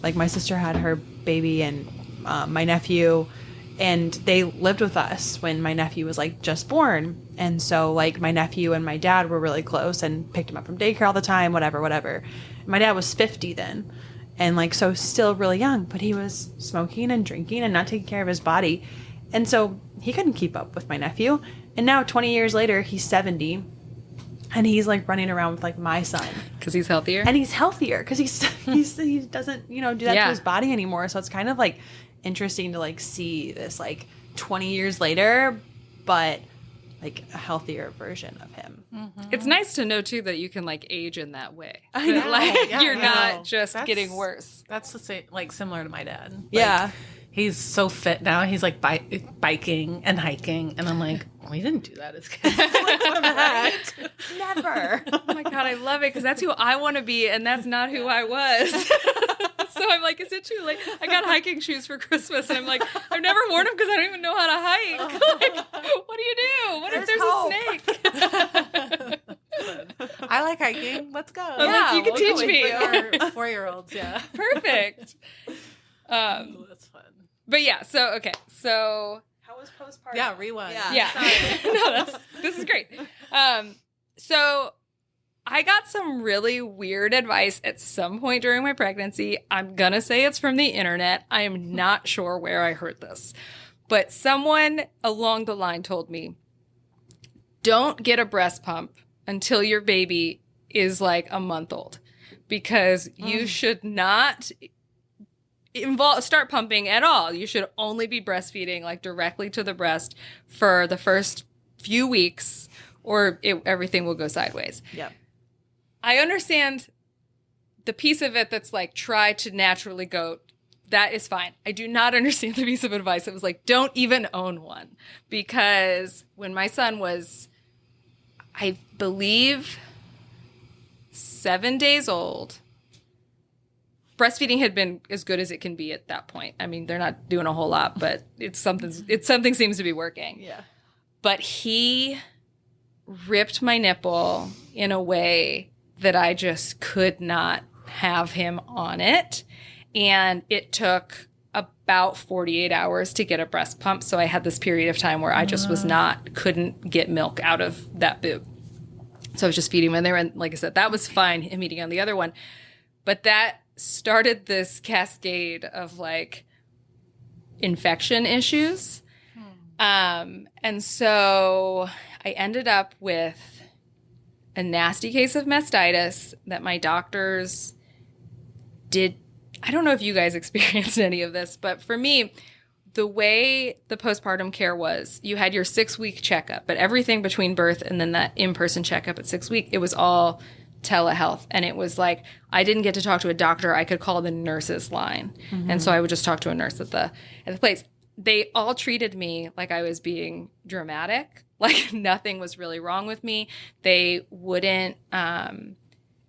like my sister had her baby and my nephew, and they lived with us when my nephew was like just born. And so like my nephew and my dad were really close and picked him up from daycare all the time, whatever. My dad was 50 then. And like, so still really young, but he was smoking and drinking and not taking care of his body. And so he couldn't keep up with my nephew. And now 20 years later, he's 70 and he's like running around with like my son. Because he's healthier? And he's healthier because he doesn't, do that to his body anymore. So it's kind of like interesting to like see this like 20 years later, but like a healthier version of him. Mm-hmm. It's nice to know too that you can like age in that way. I know. Like Yeah, you're I not know. just getting worse. That's the same, like similar to my dad. Like, Yeah. He's so fit now. He's like biking and hiking, and I'm like, we didn't do that as kids. Like, what the heck? Never. Oh my God, I love it because that's who I want to be, and that's not who I was. So I'm like, is it too late? I got hiking shoes for Christmas, and I'm like, I've never worn them because I don't even know how to hike. Like, what do you do? What if there's a snake? I like hiking. Let's go. I'm like, you can we'll go teach me. Our 4-year-olds, yeah. Perfect. That's fun. But yeah, so How was postpartum? Yeah, rewind. yeah. No, this is great. So I got some really weird advice at some point during my pregnancy. I'm going to say it's from the internet. I am not sure where I heard this. But someone along the line told me, don't get a breast pump until your baby is like a month old. Because you should not start pumping at all. You should only be breastfeeding like directly to the breast for the first few weeks, or everything will go sideways. Yep. I understand the piece of it that's like try to naturally go. That is fine. I do not understand the piece of advice that was like, don't even own one. Because when my son was, I believe, 7 days old, breastfeeding had been as good as it can be at that point. I mean, they're not doing a whole lot, but something seems to be working. Yeah. But he ripped my nipple in a way that I just could not have him on it. And it took about 48 hours to get a breast pump. So I had this period of time where I just couldn't get milk out of that boob. So I was just feeding him in there. And like I said, that was fine, him eating on the other one. But that started this cascade of like infection issues. And so I ended up with a nasty case of mastitis that my doctors did. I don't know if you guys experienced any of this, but for me, the way the postpartum care was, you had your 6-week checkup, but everything between birth and then that in-person checkup at 6 weeks, it was all telehealth. And it was like, I didn't get to talk to a doctor. I could call the nurse's line. And so I would just talk to a nurse at the place. They all treated me like I was being dramatic, like nothing was really wrong with me. They wouldn't, and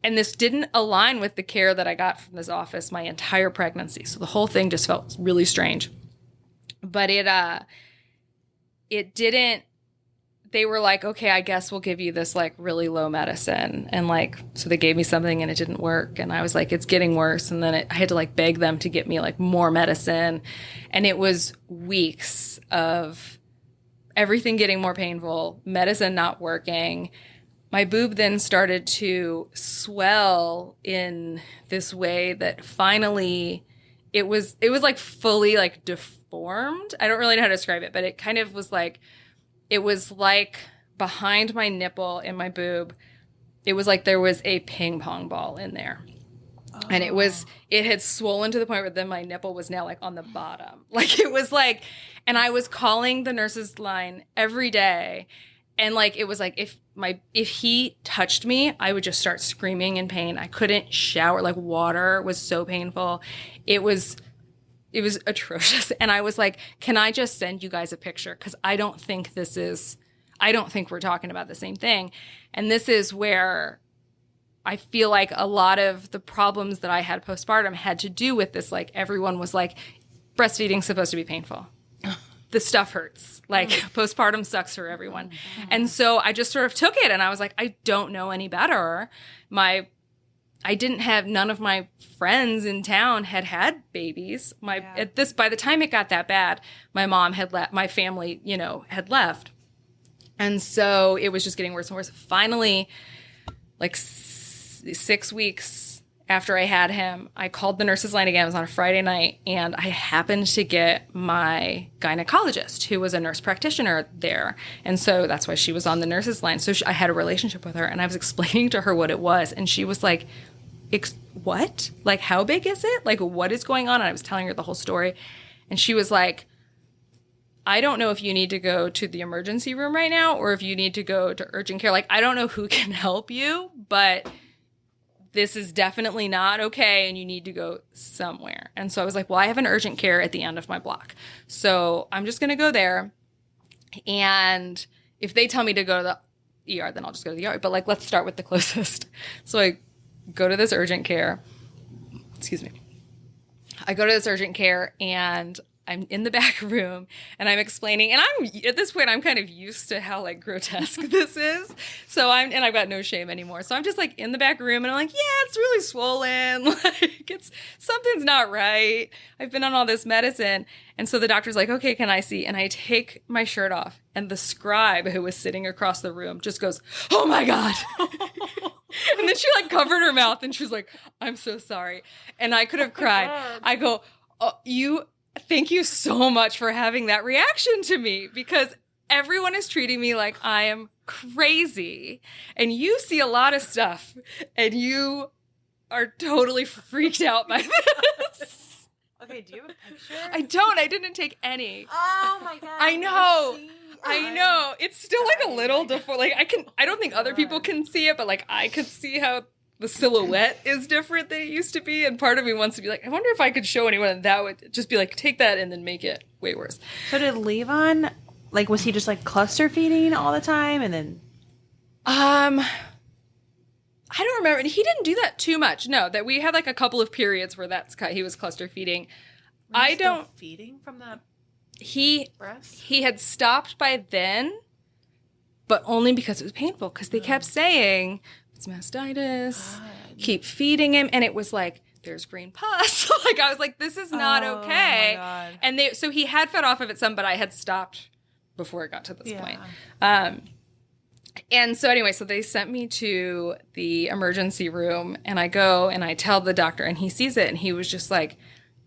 this didn't align with the care that I got from this office my entire pregnancy. So the whole thing just felt really strange. But it didn't, they were like, okay, I guess we'll give you this like really low medicine. And like, so they gave me something and it didn't work. And I was like, it's getting worse. And then I had to like beg them to get me like more medicine. And it was weeks of everything getting more painful, medicine not working. My boob then started to swell in this way that finally it was like fully like deformed. I don't really know how to describe it, but it kind of was like, it was like behind my nipple and my boob, it was like there was a ping pong ball in there. Oh. And it had swollen to the point where then my nipple was now like on the bottom. Like it was like, and I was calling the nurse's line every day. And like, it was like, if he touched me, I would just start screaming in pain. I couldn't shower, like water was so painful. It was atrocious. And I was like, can I just send you guys a picture? Because I don't think we're talking about the same thing. And this is where I feel like a lot of the problems that I had postpartum had to do with this. Like everyone was like, breastfeeding's supposed to be painful. The stuff hurts. Like postpartum sucks for everyone. And so I just sort of took it and I was like, I don't know any better. None of my friends in town had babies. By the time it got that bad, my mom had left, my family, had left. And so it was just getting worse and worse. Finally, like 6 weeks after I had him, I called the nurse's line again. It was on a Friday night, and I happened to get my gynecologist, who was a nurse practitioner there. And so that's why she was on the nurse's line. So I had a relationship with her, and I was explaining to her what it was. And she was like, what? Like, how big is it? Like, what is going on? And I was telling her the whole story. And she was like, I don't know if you need to go to the emergency room right now or if you need to go to urgent care. Like, I don't know who can help you, but this is definitely not okay and you need to go somewhere. And so I was like, well, I have an urgent care at the end of my block. So I'm just going to go there. And if they tell me to go to the ER, then I'll just go to the ER. But like, let's start with the closest. So I go to this urgent care. Excuse me. I go to this urgent care and I'm in the back room and I'm explaining, and at this point, I'm kind of used to how like grotesque this is. So I've got no shame anymore. So I'm just like in the back room and I'm like, yeah, it's really swollen. Like something's not right. I've been on all this medicine. And so the doctor's like, okay, can I see? And I take my shirt off and the scribe who was sitting across the room just goes, oh my God. And then she like covered her mouth and she was like, I'm so sorry. And I could have cried. I go, oh, thank you so much for having that reaction to me, because everyone is treating me like I am crazy and you see a lot of stuff and you are totally freaked out by this. Okay, do you have a picture? I don't. I didn't take any. Oh my God. I know. I know. It's still like a little deformed. Like I don't think other people can see it, but like I could see how the silhouette is different than it used to be. And part of me wants to be like, I wonder if I could show anyone, and that would just be like, take that and then make it way worse. So did Levon, like, was he just like cluster feeding all the time? And then I don't remember. He didn't do that too much. No, that we had like a couple of periods where he was cluster feeding. I don't feeding from that he breast. He had stopped by then, but only because it was painful, because they kept saying, it's mastitis, keep feeding him. And it was like, there's green pus. Like, I was like, this is not okay. Oh my God. And so he had fed off of it some, but I had stopped before it got to this point. And so anyway, so they sent me to the emergency room, and I go and I tell the doctor, and he sees it, and he was just like,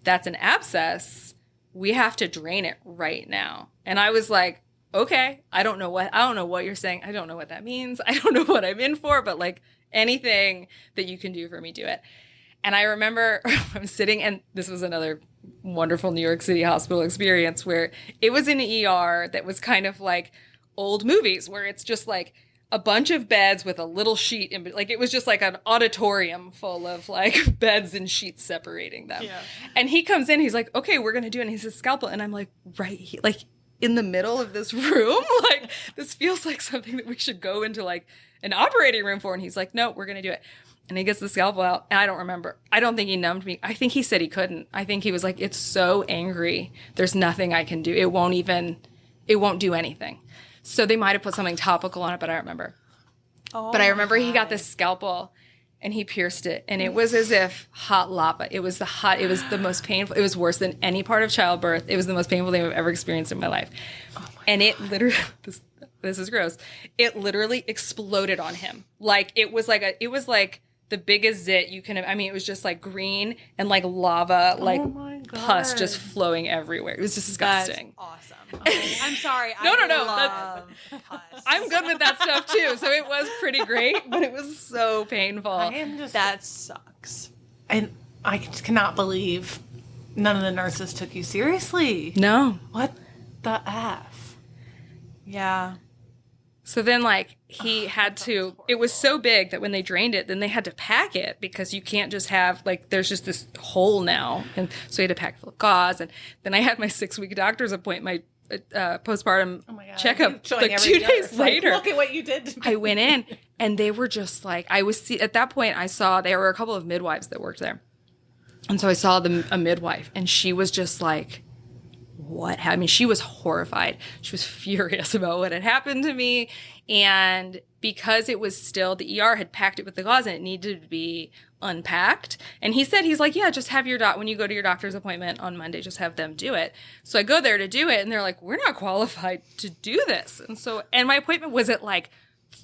that's an abscess. We have to drain it right now. And I was like, okay, I don't know what you're saying. I don't know what that means. I don't know what I'm in for, but like anything that you can do for me, do it. And I remember I was sitting, and this was another wonderful New York City hospital experience where it was an ER that was kind of like old movies where it's just like a bunch of beds with a little sheet in, like it was just like an auditorium full of like beds and sheets separating them. Yeah. And he comes in, he's like, okay, we're going to do it. And he says scalpel. And I'm like, right, like in the middle of this room, like this feels like something that we should go into like an operating room for. And he's like, no, we're going to do it. And he gets the scalpel out. And I don't remember. I don't think he numbed me. I think he said he couldn't. I think he was like, it's so angry. There's nothing I can do. It won't do anything. So they might have put something topical on it, but I don't remember. Oh, but I remember he got this scalpel and he pierced it. And it was as if hot lava. It was the most painful. It was worse than any part of childbirth. It was the most painful thing I've ever experienced in my life. Oh my and it literally, this is gross. It literally exploded on him. Like it was like the biggest zit you can, I mean, it was just like green and like lava, like pus just flowing everywhere. It was disgusting. That's awesome. Okay. I'm sorry. No. Love pus. I'm good with that stuff too. So it was pretty great, but it was so painful. That sucks. And I cannot believe none of the nurses took you seriously. No. What the F? Yeah. So then, like, he had to, it was so big that when they drained it, then they had to pack it because you can't just have, like, there's just this hole now. And so he had to pack full of gauze. And then I had my 6-week doctor's appointment, my postpartum checkup, like 2 days later. Like, look at what you did to me. I went in, and they were just like, at that point, I saw, there were a couple of midwives that worked there. And so I saw a midwife, and she was just like, I mean, she was horrified. She was furious about what had happened to me. And because it was still, the ER had packed it with the gauze and it needed to be unpacked. And he's like, yeah, just have when you go to your doctor's appointment on Monday, just have them do it. So I go there to do it, and they're like, we're not qualified to do this. And my appointment was at like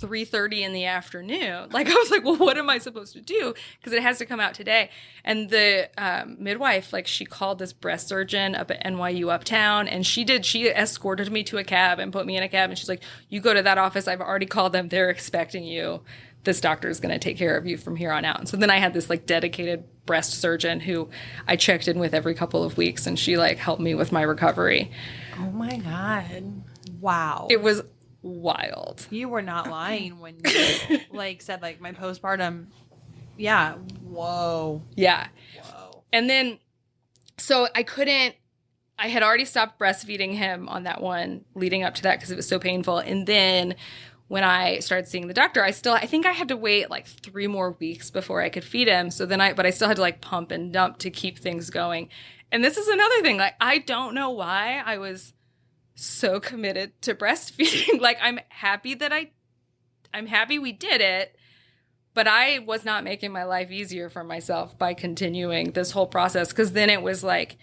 3:30 in the afternoon. Like, I was like, well, what am I supposed to do? Because it has to come out today. And the midwife, like, she called this breast surgeon up at NYU Uptown, and she escorted me to a cab and put me in a cab. And she's like, you go to that office. I've already called them. They're expecting you. This doctor is going to take care of you from here on out. And so then I had this like dedicated breast surgeon who I checked in with every couple of weeks, and she like helped me with my recovery. Oh my God. Wow. It was wild. You were not lying when you like said like my postpartum. Yeah. Whoa. Yeah. Whoa. And then, so I had already stopped breastfeeding him on that one leading up to that because it was so painful. And then when I started seeing the doctor, I think I had to wait like 3 more weeks before I could feed him. So then but I still had to like pump and dump to keep things going. And this is another thing. Like, I don't know why I was so committed to breastfeeding. Like, I'm happy we did it, but I was not making my life easier for myself by continuing this whole process. Cause then it was like,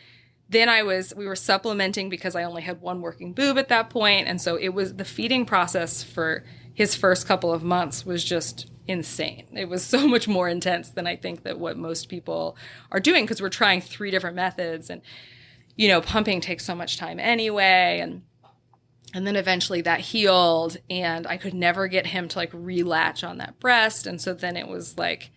we were supplementing because I only had one working boob at that point. And so it was the feeding process for his first couple of months was just insane. It was so much more intense than I think that what most people are doing. Cause we're trying 3 different methods, and you know, pumping takes so much time anyway. And then eventually that healed, and I could never get him to like relatch on that breast. And so then it was like,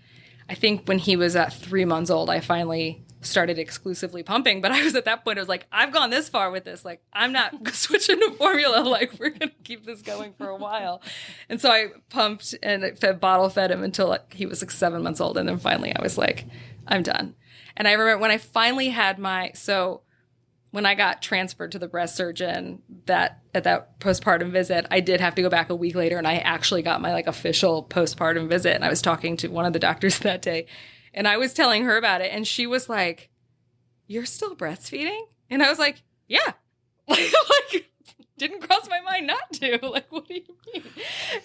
I think when he was at 3 months old, I finally started exclusively pumping. But I was at that point, I was like, I've gone this far with this. Like, I'm not switching to formula. Like, we're going to keep this going for a while. And so I pumped and bottle fed him until like, he was like 7 months old. And then finally I was like, I'm done. And I remember when I finally had when I got transferred to the breast surgeon at that postpartum visit, I did have to go back a week later, and I actually got my like official postpartum visit. And I was talking to one of the doctors that day, and I was telling her about it, and she was like, "You're still breastfeeding?" And I was like, "Yeah." Like didn't cross my mind not to. Like, what do you mean?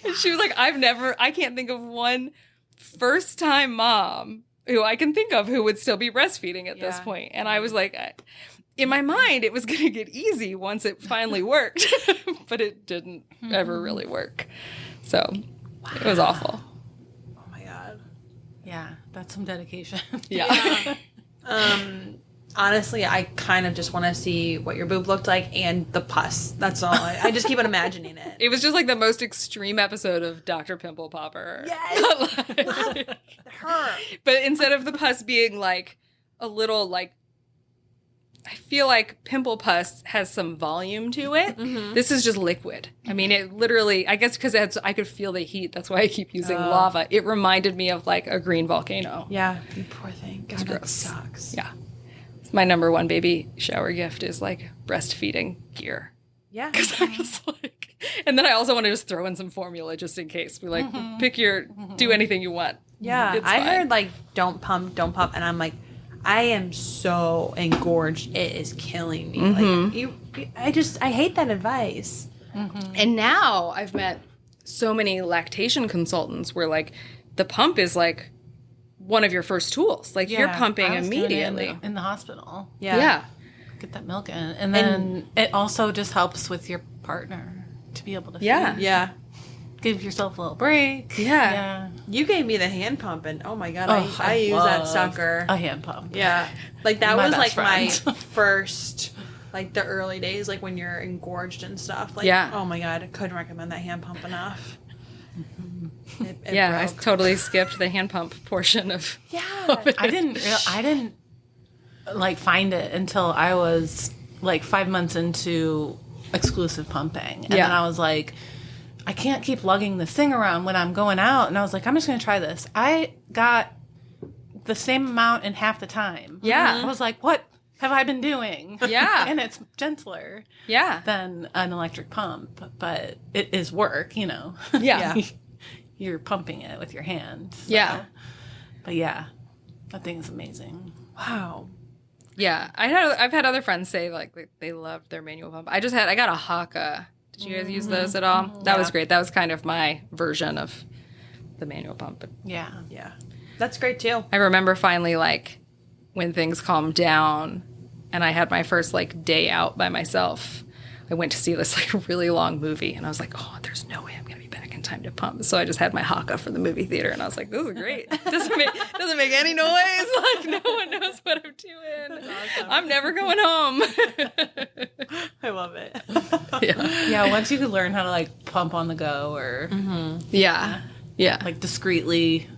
And she was like, I can't think of one first-time mom who I can think of who would still be breastfeeding at this point. And I was like, in my mind, it was going to get easy once it finally worked, but it didn't ever really work. So it was awful. Oh my God. Yeah, that's some dedication. Yeah. Honestly, I kind of just want to see what your boob looked like and the pus. That's all. I just keep on imagining it. It was just like the most extreme episode of Dr. Pimple Popper. Yes. Like, Her. but instead of the pus being like a little like, I feel like pimple pus has some volume to it. Mm-hmm. This is just liquid. I mean, it literally, I guess because I could feel the heat. That's why I keep using lava. It reminded me of like a green volcano. Yeah. You poor thing. God, that gross. sucks. Yeah. My number one baby shower gift is like breastfeeding gear. Yeah. Because I'm just like, and then I also want to just throw in some formula just in case. Be like, pick do anything you want. Yeah. It's I fine. heard like, don't pump. And I'm like, I am so engorged. It is killing me. Like, I hate that advice. And now I've met so many lactation consultants where like the pump is like one of your first tools. Like you're pumping I was doing it immediately. in the hospital. Yeah. Get that milk in. And then it also just helps with your partner to be able to feed. Yeah. Give yourself a little break. Yeah. You gave me the hand pump, and oh my God, Oh, I use that love sucker. A hand pump. Yeah. Like that My was best like my friend. first, like the early days, like when you're engorged and stuff. Like, oh my God, I couldn't recommend that hand pump enough. It I broke. totally skipped the hand pump portion of it. I didn't like find it until I was like 5 months into exclusive pumping. And then I was like, I can't keep lugging this thing around when I'm going out. And I was like, I'm just going to try this. I got the same amount in half the time. Yeah. I was like, what have I been doing? Yeah. And it's gentler Yeah. than an electric pump, but it is work, you know. Yeah. You're pumping it with your hand. So. Yeah. But yeah, that thing is amazing. Wow. Yeah. I've had other friends say like they loved their manual pump. I got a Haka. Did you guys use those at all? That was great. That was kind of my version of the manual pump. But Yeah. Yeah. That's great too. I remember finally like when things calmed down and I had my first like day out by myself. I went to see this like really long movie and I was like, oh, there's no way I'm going to be back in time to pump. So I just had my Haka for the movie theater and I was like, this is great. Doesn't make any noise. Like no one knows what I'm doing. Awesome. I'm never going home. I love it. Yeah, once you could learn how to like pump on the go or Yeah. like discreetly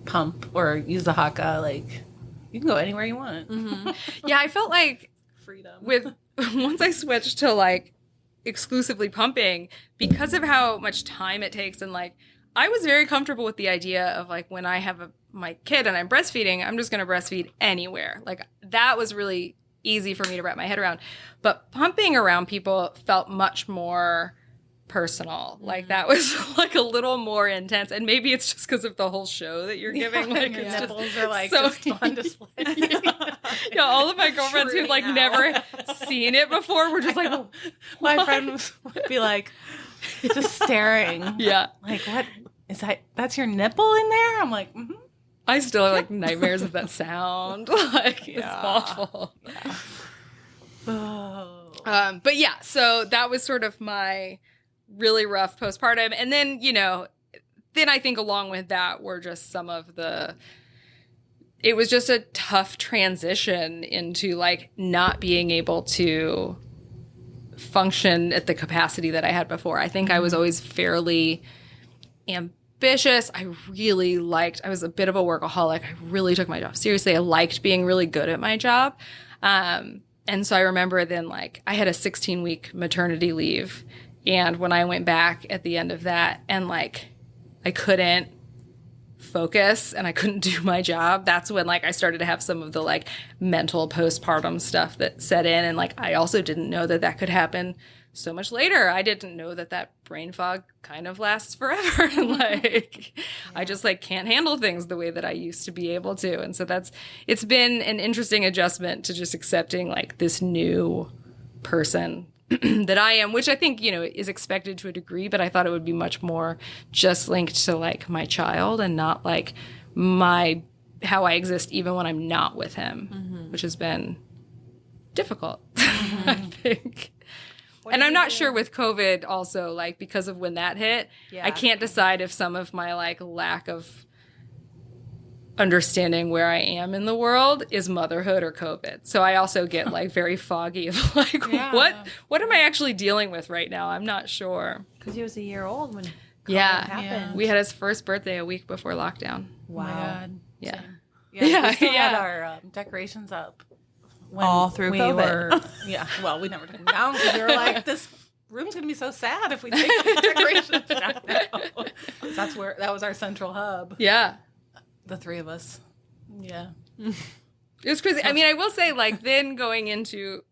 pump or use the Haka, like you can go anywhere you want. Yeah, I felt like Freedom. once I switched to like exclusively pumping, because of how much time it takes and like I was very comfortable with the idea of like when I have my kid and I'm breastfeeding, I'm just going to breastfeed anywhere. Like that was really easy for me to wrap my head around. But pumping around people felt much more personal. Like that was like a little more intense. And maybe it's just because of the whole show that you're giving. Like Your it's nipples just are like so just on display. yeah, all of my girlfriends who've like never seen it before were just like, My friend would be like just staring. yeah. Like, what is that? That's your nipple in there? I'm like, mm-hmm. I still have like nightmares of that sound. Like it's awful. Oh. But yeah, so that was sort of my really rough postpartum. And then, then I think along with that were just some of it was just a tough transition into like not being able to function at the capacity that I had before. I think I was always fairly ambitious. I was a bit of a workaholic. I really took my job seriously. I liked being really good at my job. And so I remember then like I had a 16-week maternity leave. And when I went back at the end of that and like I couldn't focus and I couldn't do my job, that's when like I started to have some of the like mental postpartum stuff that set in. And like I also didn't know that could happen so much later. I didn't know that brain fog kind of lasts forever. And like I just like can't handle things the way that I used to be able to. And so it's been an interesting adjustment to just accepting like this new person that I am, which I think, is expected to a degree, but I thought it would be much more just linked to like my child and not like how I exist even when I'm not with him, which has been difficult, I think. And I'm not sure with COVID also, like, because of when that hit, I can't decide if some of my like lack of understanding where I am in the world is motherhood or COVID. So I also get like very foggy of like, what am I actually dealing with right now? I'm not sure. Because he was a year old when COVID happened. We had his first birthday a week before lockdown. Wow. Oh my God. Yeah. Yeah. We still had our decorations up. All through COVID. Well, we never took them down because we were like, this room's going to be so sad if we take the decorations down now. That was our central hub. Yeah. The three of us. Yeah. It was crazy. I mean, I will say, like, then going into,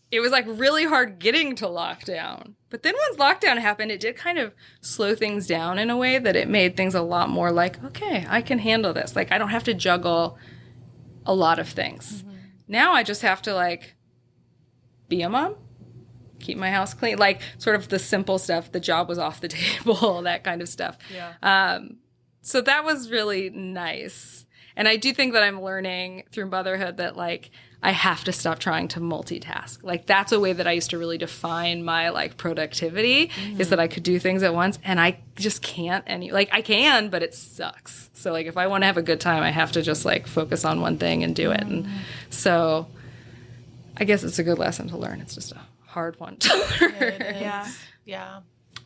it was like really hard getting to lockdown. But then once lockdown happened, it did kind of slow things down in a way that it made things a lot more like, okay, I can handle this. Like, I don't have to juggle a lot of things. Now I just have to, like, be a mom, keep my house clean, like, sort of the simple stuff. The job was off the table, that kind of stuff. Yeah. So that was really nice. And I do think that I'm learning through motherhood that, like, I have to stop trying to multitask. Like, that's a way that I used to really define my, like, productivity, is that I could do things at once, and I just can't I can, but it sucks. So, like, if I want to have a good time, I have to just, like, focus on one thing and do it. And so I guess it's a good lesson to learn. It's just a hard one to learn.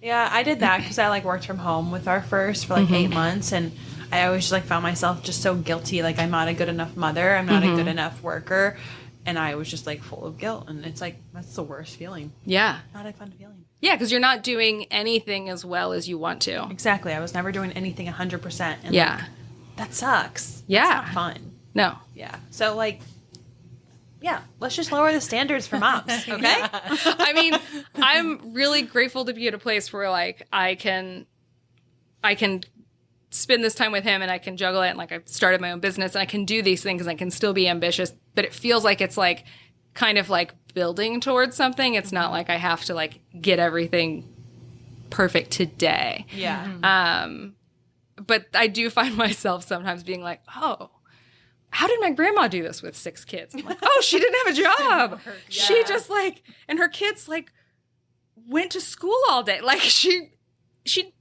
Yeah, I did that because I, like, worked from home with our first for, like, 8 months, and I always just, like, found myself just so guilty. Like, I'm not a good enough mother. I'm not a good enough worker. And I was just, like, full of guilt. And it's, like, that's the worst feeling. Yeah. Not a fun feeling. Yeah, because you're not doing anything as well as you want to. Exactly. I was never doing anything 100%. And, yeah. like, that sucks. Yeah. It's not fun. No. Yeah. So, like, yeah, let's just lower the standards for moms, okay? I mean, I'm really grateful to be at a place where, like, I can spend this time with him and I can juggle it, and, like, I've started my own business and I can do these things and I can still be ambitious, but it feels like it's, like, kind of like building towards something. It's not like I have to, like, get everything perfect today. Yeah. But I do find myself sometimes being like, oh, how did my grandma do this with 6 kids? I'm like, oh, she didn't have a job. She just, like, and her kids, like, went to school all day. Like, she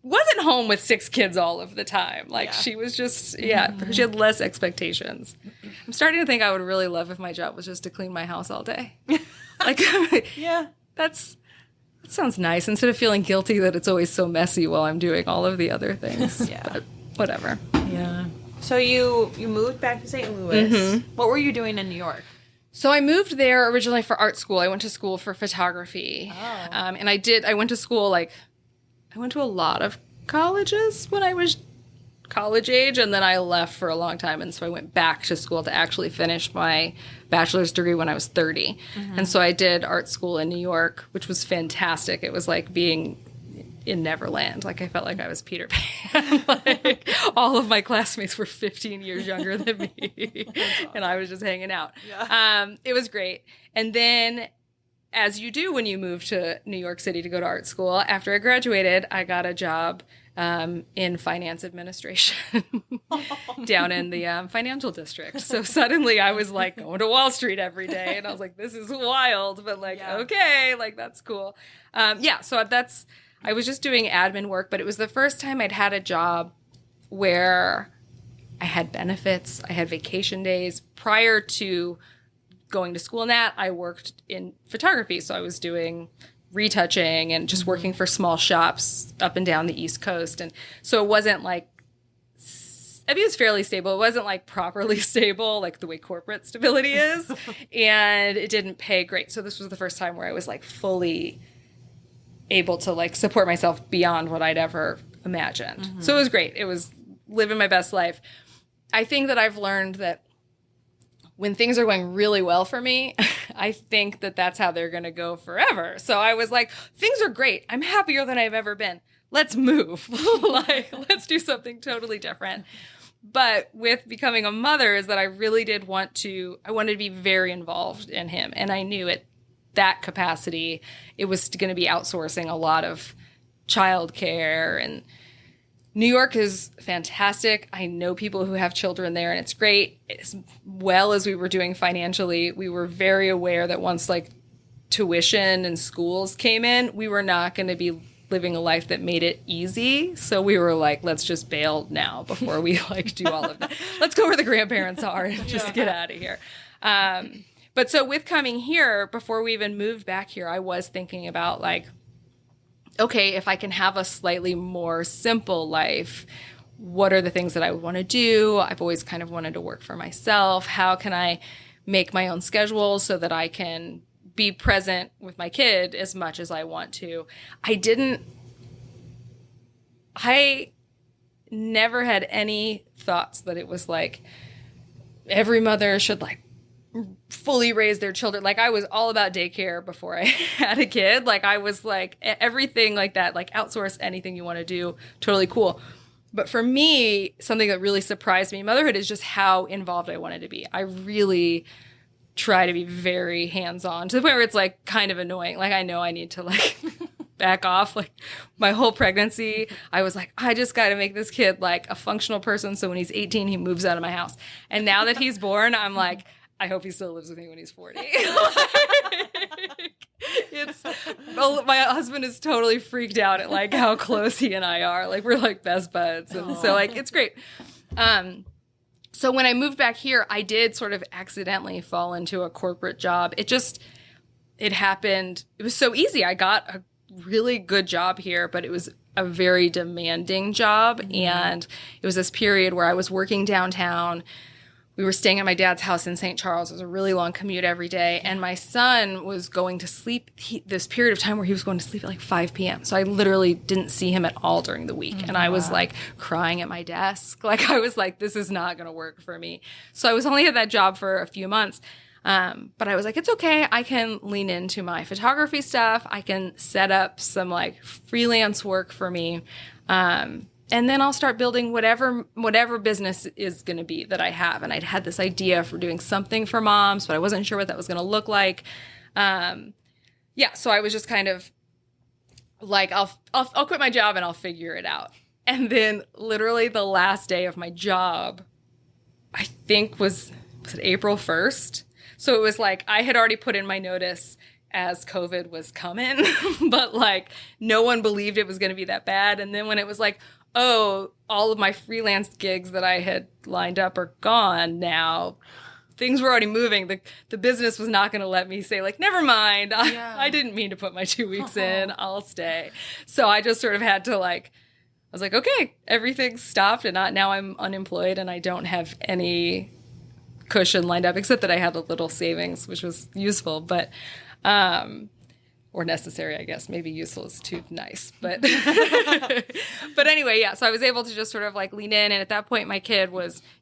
wasn't home with 6 kids all of the time. Like, she was just, she had less expectations. I'm starting to think I would really love if my job was just to clean my house all day. Like, that sounds nice, instead of feeling guilty that it's always so messy while I'm doing all of the other things. But whatever. Yeah. So you moved back to St. Louis. What were you doing in New York? So I moved there originally for art school. I went to school for photography. And I went to school, like, I went to a lot of colleges when I was college age, and then I left for a long time. And so I went back to school to actually finish my bachelor's degree when I was 30. And so I did art school in New York, which was fantastic. It was like being in Neverland. Like, I felt like I was Peter Pan. Like, all of my classmates were 15 years younger than me. Awesome. And I was just hanging out. Yeah. It was great. And then, as you do when you move to New York City to go to art school, after I graduated, I got a job in finance administration down in the financial district. So suddenly I was, like, going to Wall Street every day, and I was like, this is wild, but, like, okay, like, that's cool. So I was just doing admin work, but it was the first time I'd had a job where I had benefits, I had vacation days. Prior to going to school in that, I worked in photography, so I was doing retouching and just working for small shops up and down the East Coast. And so it wasn't, like, I mean, it was fairly stable. It wasn't, like, properly stable, like the way corporate stability is. And it didn't pay great. So this was the first time where I was, like, fully able to, like, support myself beyond what I'd ever imagined. So it was great. It was living my best life. I think that I've learned that when things are going really well for me, I think that that's how they're going to go forever. So I was like, things are great. I'm happier than I've ever been. Let's move. Like, let's do something totally different. But with becoming a mother is that I really did I wanted to be very involved in him. And I knew that capacity, it was going to be outsourcing a lot of childcare. And New York is fantastic. I know people who have children there, and it's great. As well as we were doing financially, we were very aware that once like tuition and schools came in, we were not going to be living a life that made it easy. So we were like, let's just bail now before we like do all of that. Let's go where the grandparents are and just get out of here. But so with coming here, before we even moved back here, I was thinking about like, okay, if I can have a slightly more simple life, what are the things that I would want to do? I've always kind of wanted to work for myself. How can I make my own schedule so that I can be present with my kid as much as I want to? I never had any thoughts that it was like every mother should like fully raise their children. Like I was all about daycare before I had a kid. Like I was like everything like that, like outsource anything you want to do. Totally cool. But for me, something that really surprised me, motherhood, is just how involved I wanted to be. I really try to be very hands-on to the point where it's like kind of annoying. Like I know I need to like back off. Like my whole pregnancy, I was like, I just got to make this kid like a functional person. So when he's 18, he moves out of my house. And now that he's born, I'm like, I hope he still lives with me when he's 40. My husband is totally freaked out at like how close he and I are. Like we're like best buds. And so like, it's great. So when I moved back here, I did sort of accidentally fall into a corporate job. It happened. It was so easy. I got a really good job here, but it was a very demanding job. Mm-hmm. And it was this period where I was working downtown. We were staying at my dad's house in St. Charles. It was a really long commute every day. And my son was going to sleep this period of time where he was going to sleep at like 5 p.m. So I literally didn't see him at all during the week. And I was like crying at my desk. Like I was like, this is not going to work for me. So I was only at that job for a few months. But I was like, it's okay. I can lean into my photography stuff. I can set up some like freelance work for me. And then I'll start building whatever business is going to be that I have. And I'd had this idea for doing something for moms, but I wasn't sure what that was going to look like. So I was just kind of like, I'll quit my job and I'll figure it out. And then literally the last day of my job, I think was it April 1st? So it was like I had already put in my notice as COVID was coming, but like no one believed it was going to be that bad. And then when it was like, oh, all of my freelance gigs that I had lined up are gone now. Things were already moving. The business was not going to let me say like, never mind. I didn't mean to put my 2 weeks in. I'll stay. So I just sort of had to like, I was like, okay, everything's stopped and now I'm unemployed and I don't have any cushion lined up except that I had a little savings, which was useful, but or necessary, I guess. Maybe useful is too nice, but but anyway, yeah. So I was able to just sort of like lean in, and at that point, my kid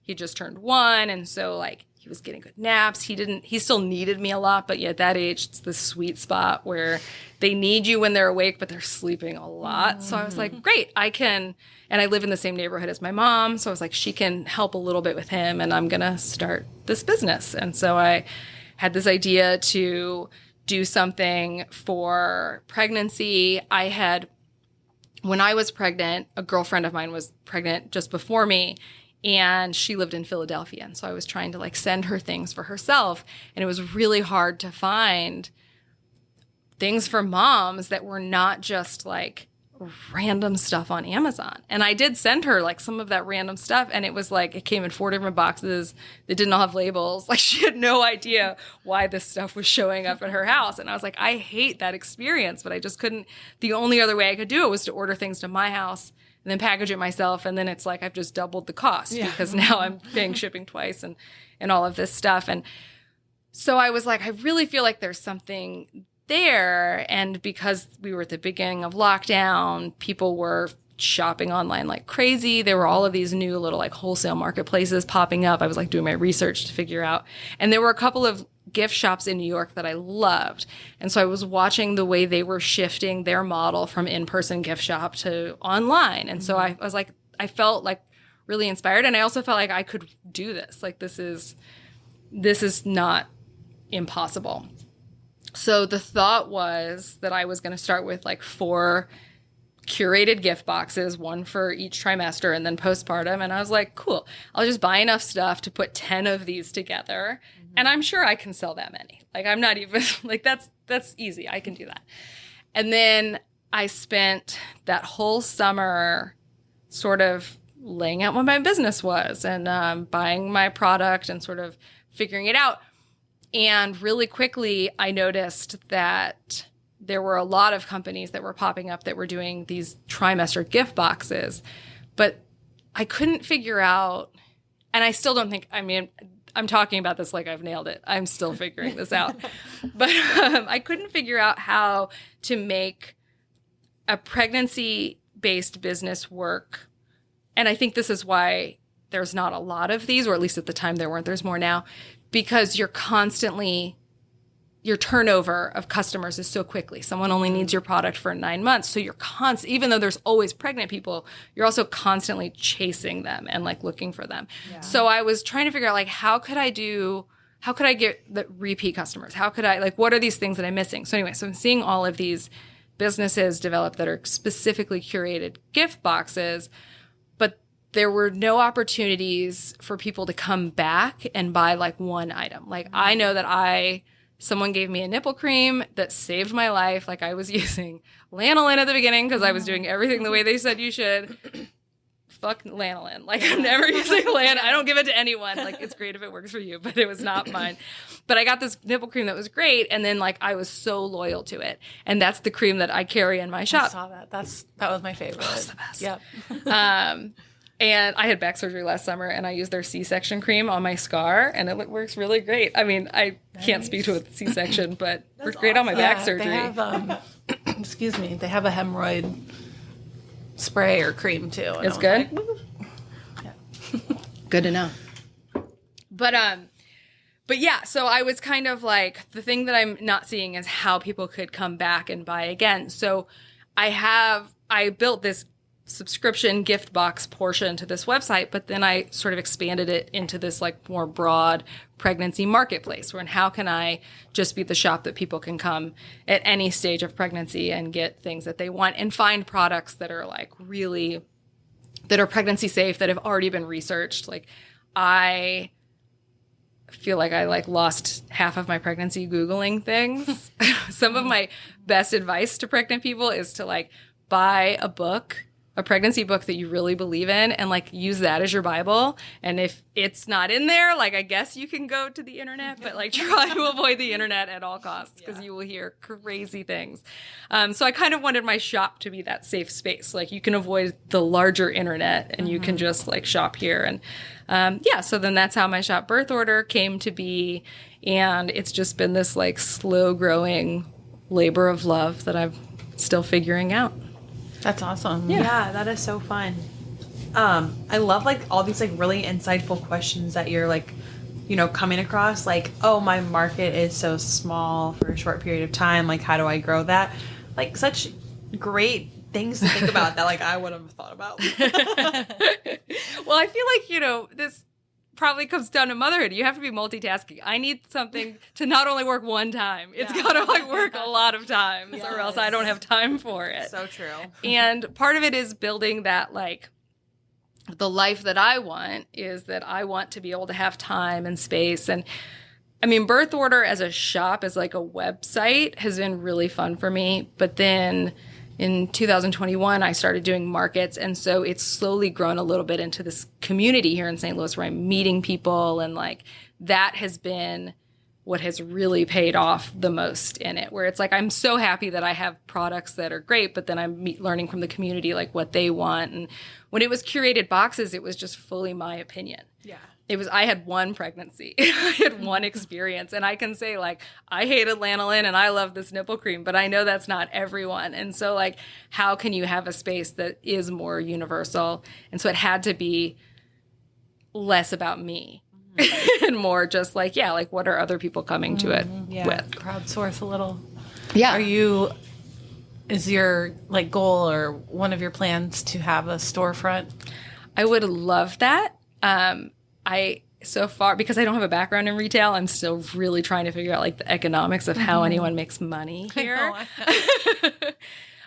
he just turned 1, and so like he was getting good naps. He still needed me a lot, but yeah, at that age, it's the sweet spot where they need you when they're awake, but they're sleeping a lot. Mm-hmm. So I was like, great, I can, and I live in the same neighborhood as my mom, so I was like, she can help a little bit with him, and I'm gonna start this business. And so I had this idea to do something for pregnancy. When I was pregnant, a girlfriend of mine was pregnant just before me, and she lived in Philadelphia. And so I was trying to like send her things for herself. And it was really hard to find things for moms that were not just like random stuff on Amazon. And I did send her like some of that random stuff, and it was like it came in 4 different boxes. They didn't all have labels. Like she had no idea why this stuff was showing up at her house. And I was like, I hate that experience, but I just couldn't. The only other way I could do it was to order things to my house and then package it myself. And then it's like I've just doubled the cost because now I'm paying shipping twice and all of this stuff. And so I was like, I really feel like there's something there. And because we were at the beginning of lockdown, people were shopping online like crazy. There were all of these new little like wholesale marketplaces popping up. I was like doing my research to figure out. And there were a couple of gift shops in New York that I loved. And so I was watching the way they were shifting their model from in-person gift shop to online. And so I was like, I felt like really inspired. And I also felt like I could do this. Like this is not impossible. So the thought was that I was going to start with like 4 curated gift boxes, 1 for each trimester and then postpartum. And I was like, cool, I'll just buy enough stuff to put 10 of these together. And I'm sure I can sell that many. Like, I'm not even like, that's easy. I can do that. And then I spent that whole summer sort of laying out what my business was and buying my product and sort of figuring it out. And really quickly, I noticed that there were a lot of companies that were popping up that were doing these trimester gift boxes, but I couldn't figure out, and I still don't think, I mean, I'm talking about this like I've nailed it. I'm still figuring this out. But I couldn't figure out how to make a pregnancy-based business work. And I think this is why there's not a lot of these, or at least at the time there weren't. There's more now. Because your turnover of customers is so quickly. Someone only needs your product for 9 months. So you're even though there's always pregnant people, you're also constantly chasing them and like looking for them. Yeah. So I was trying to figure out like, how could I get the repeat customers? How could I, like, what are these things that I'm missing? So anyway, so I'm seeing all of these businesses develop that are specifically curated gift boxes, but there were no opportunities for people to come back and buy like one item. Like I know that someone gave me a nipple cream that saved my life. Like I was using lanolin at the beginning because I was doing everything the way they said you should. Fuck lanolin. Like I'm never using lanolin. I don't give it to anyone. Like it's great if it works for you, but it was not mine. But I got this nipple cream that was great. And then like I was so loyal to it. And that's the cream that I carry in my shop. I saw that. That was my favorite. Oh, it's the best. Yep. And I had back surgery last summer, and I used their C-section cream on my scar, and it works really great. I mean, I can't speak to a C-section, but it worked great on my back surgery. They have, excuse me, they have a hemorrhoid spray or cream too. It's good? Yeah. Good to know. But yeah, so I was kind of like, the thing that I'm not seeing is how people could come back and buy again. So I built this subscription gift box portion to this website, but then I sort of expanded it into this like more broad pregnancy marketplace where how can I just be the shop that people can come at any stage of pregnancy and get things that they want and find products that are like really, that are pregnancy safe, that have already been researched. Like I feel like I like lost half of my pregnancy Googling things. Some of my best advice to pregnant people is to like buy a pregnancy book that you really believe in and like use that as your Bible. And if it's not in there, like I guess you can go to the internet, but like try to avoid the internet at all costs because you will hear crazy things. So I kind of wanted my shop to be that safe space. Like you can avoid the larger internet and you can just like shop here. And so then that's how my shop Birth Order came to be. And it's just been this like slow growing labor of love that I'm still figuring out. That's awesome. Yeah, that is so fun. I love like all these like really insightful questions that you're like, you know, coming across. Like, oh, my market is so small for a short period of time. Like, how do I grow that? Like, such great things to think about that like I would have thought about. Well, I feel like, you know, this probably comes down to motherhood. You have to be multitasking. I need something to not only work one time. It's got to like work a lot of times or else I don't have time for it. So true. And part of it is building that like the life that I want is that I want to be able to have time and space. And I mean, Birth Order as a shop, as like a website has been really fun for me. But then in 2021, I started doing markets. And so it's slowly grown a little bit into this community here in St. Louis where I'm meeting people. And like that has been what has really paid off the most in it, where it's like, I'm so happy that I have products that are great, but then I'm learning from the community, like what they want. And when it was curated boxes, it was just fully my opinion. Yeah. I had one pregnancy. I had one experience. And I can say like, I hated lanolin and I love this nipple cream, but I know that's not everyone. And so like, how can you have a space that is more universal? And so it had to be less about me and more just like, like what are other people coming to it with? Crowdsource a little. Yeah. Is your like goal or one of your plans to have a storefront? I would love that. so far, because I don't have a background in retail, I'm still really trying to figure out like the economics of how anyone makes money here.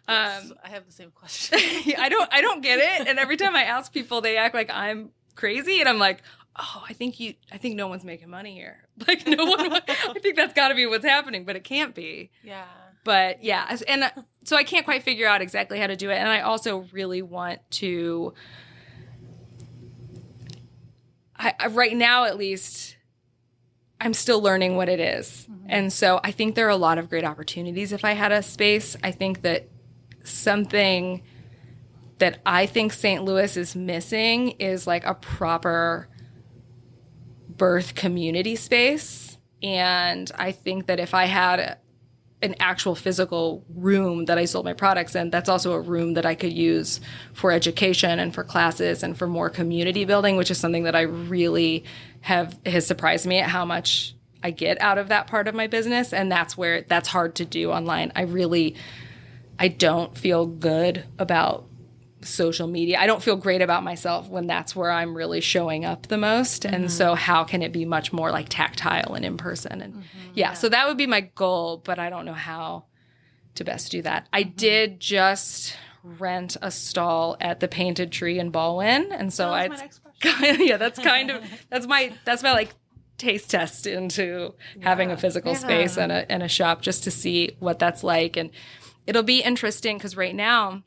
I have the same question. I don't get it. And every time I ask people, they act like I'm crazy. And I'm like, oh, I think no one's making money here. Like no one, I think that's gotta be what's happening, but it can't be. Yeah. But yeah. And so I can't quite figure out exactly how to do it. And I also really want to, right now, at least, I'm still learning what it is. Mm-hmm. And so I think there are a lot of great opportunities if I had a space. I think that something that I think St. Louis is missing is like a proper birth community space. And I think that if I had an actual physical room that I sold my products in, that's also a room that I could use for education and for classes and for more community building, which is something that I really has surprised me at how much I get out of that part of my business. And that's hard to do online. I don't feel good about social media. I don't feel great about myself when that's where I'm really showing up the most. Mm-hmm. And so how can it be much more like tactile and in person? And so that would be my goal, but I don't know how to best do that. I did just rent a stall at the Painted Tree in Baldwin. And so my next question. that's my like taste test into having a physical space and a shop, just to see what that's like. And it'll be interesting because right now,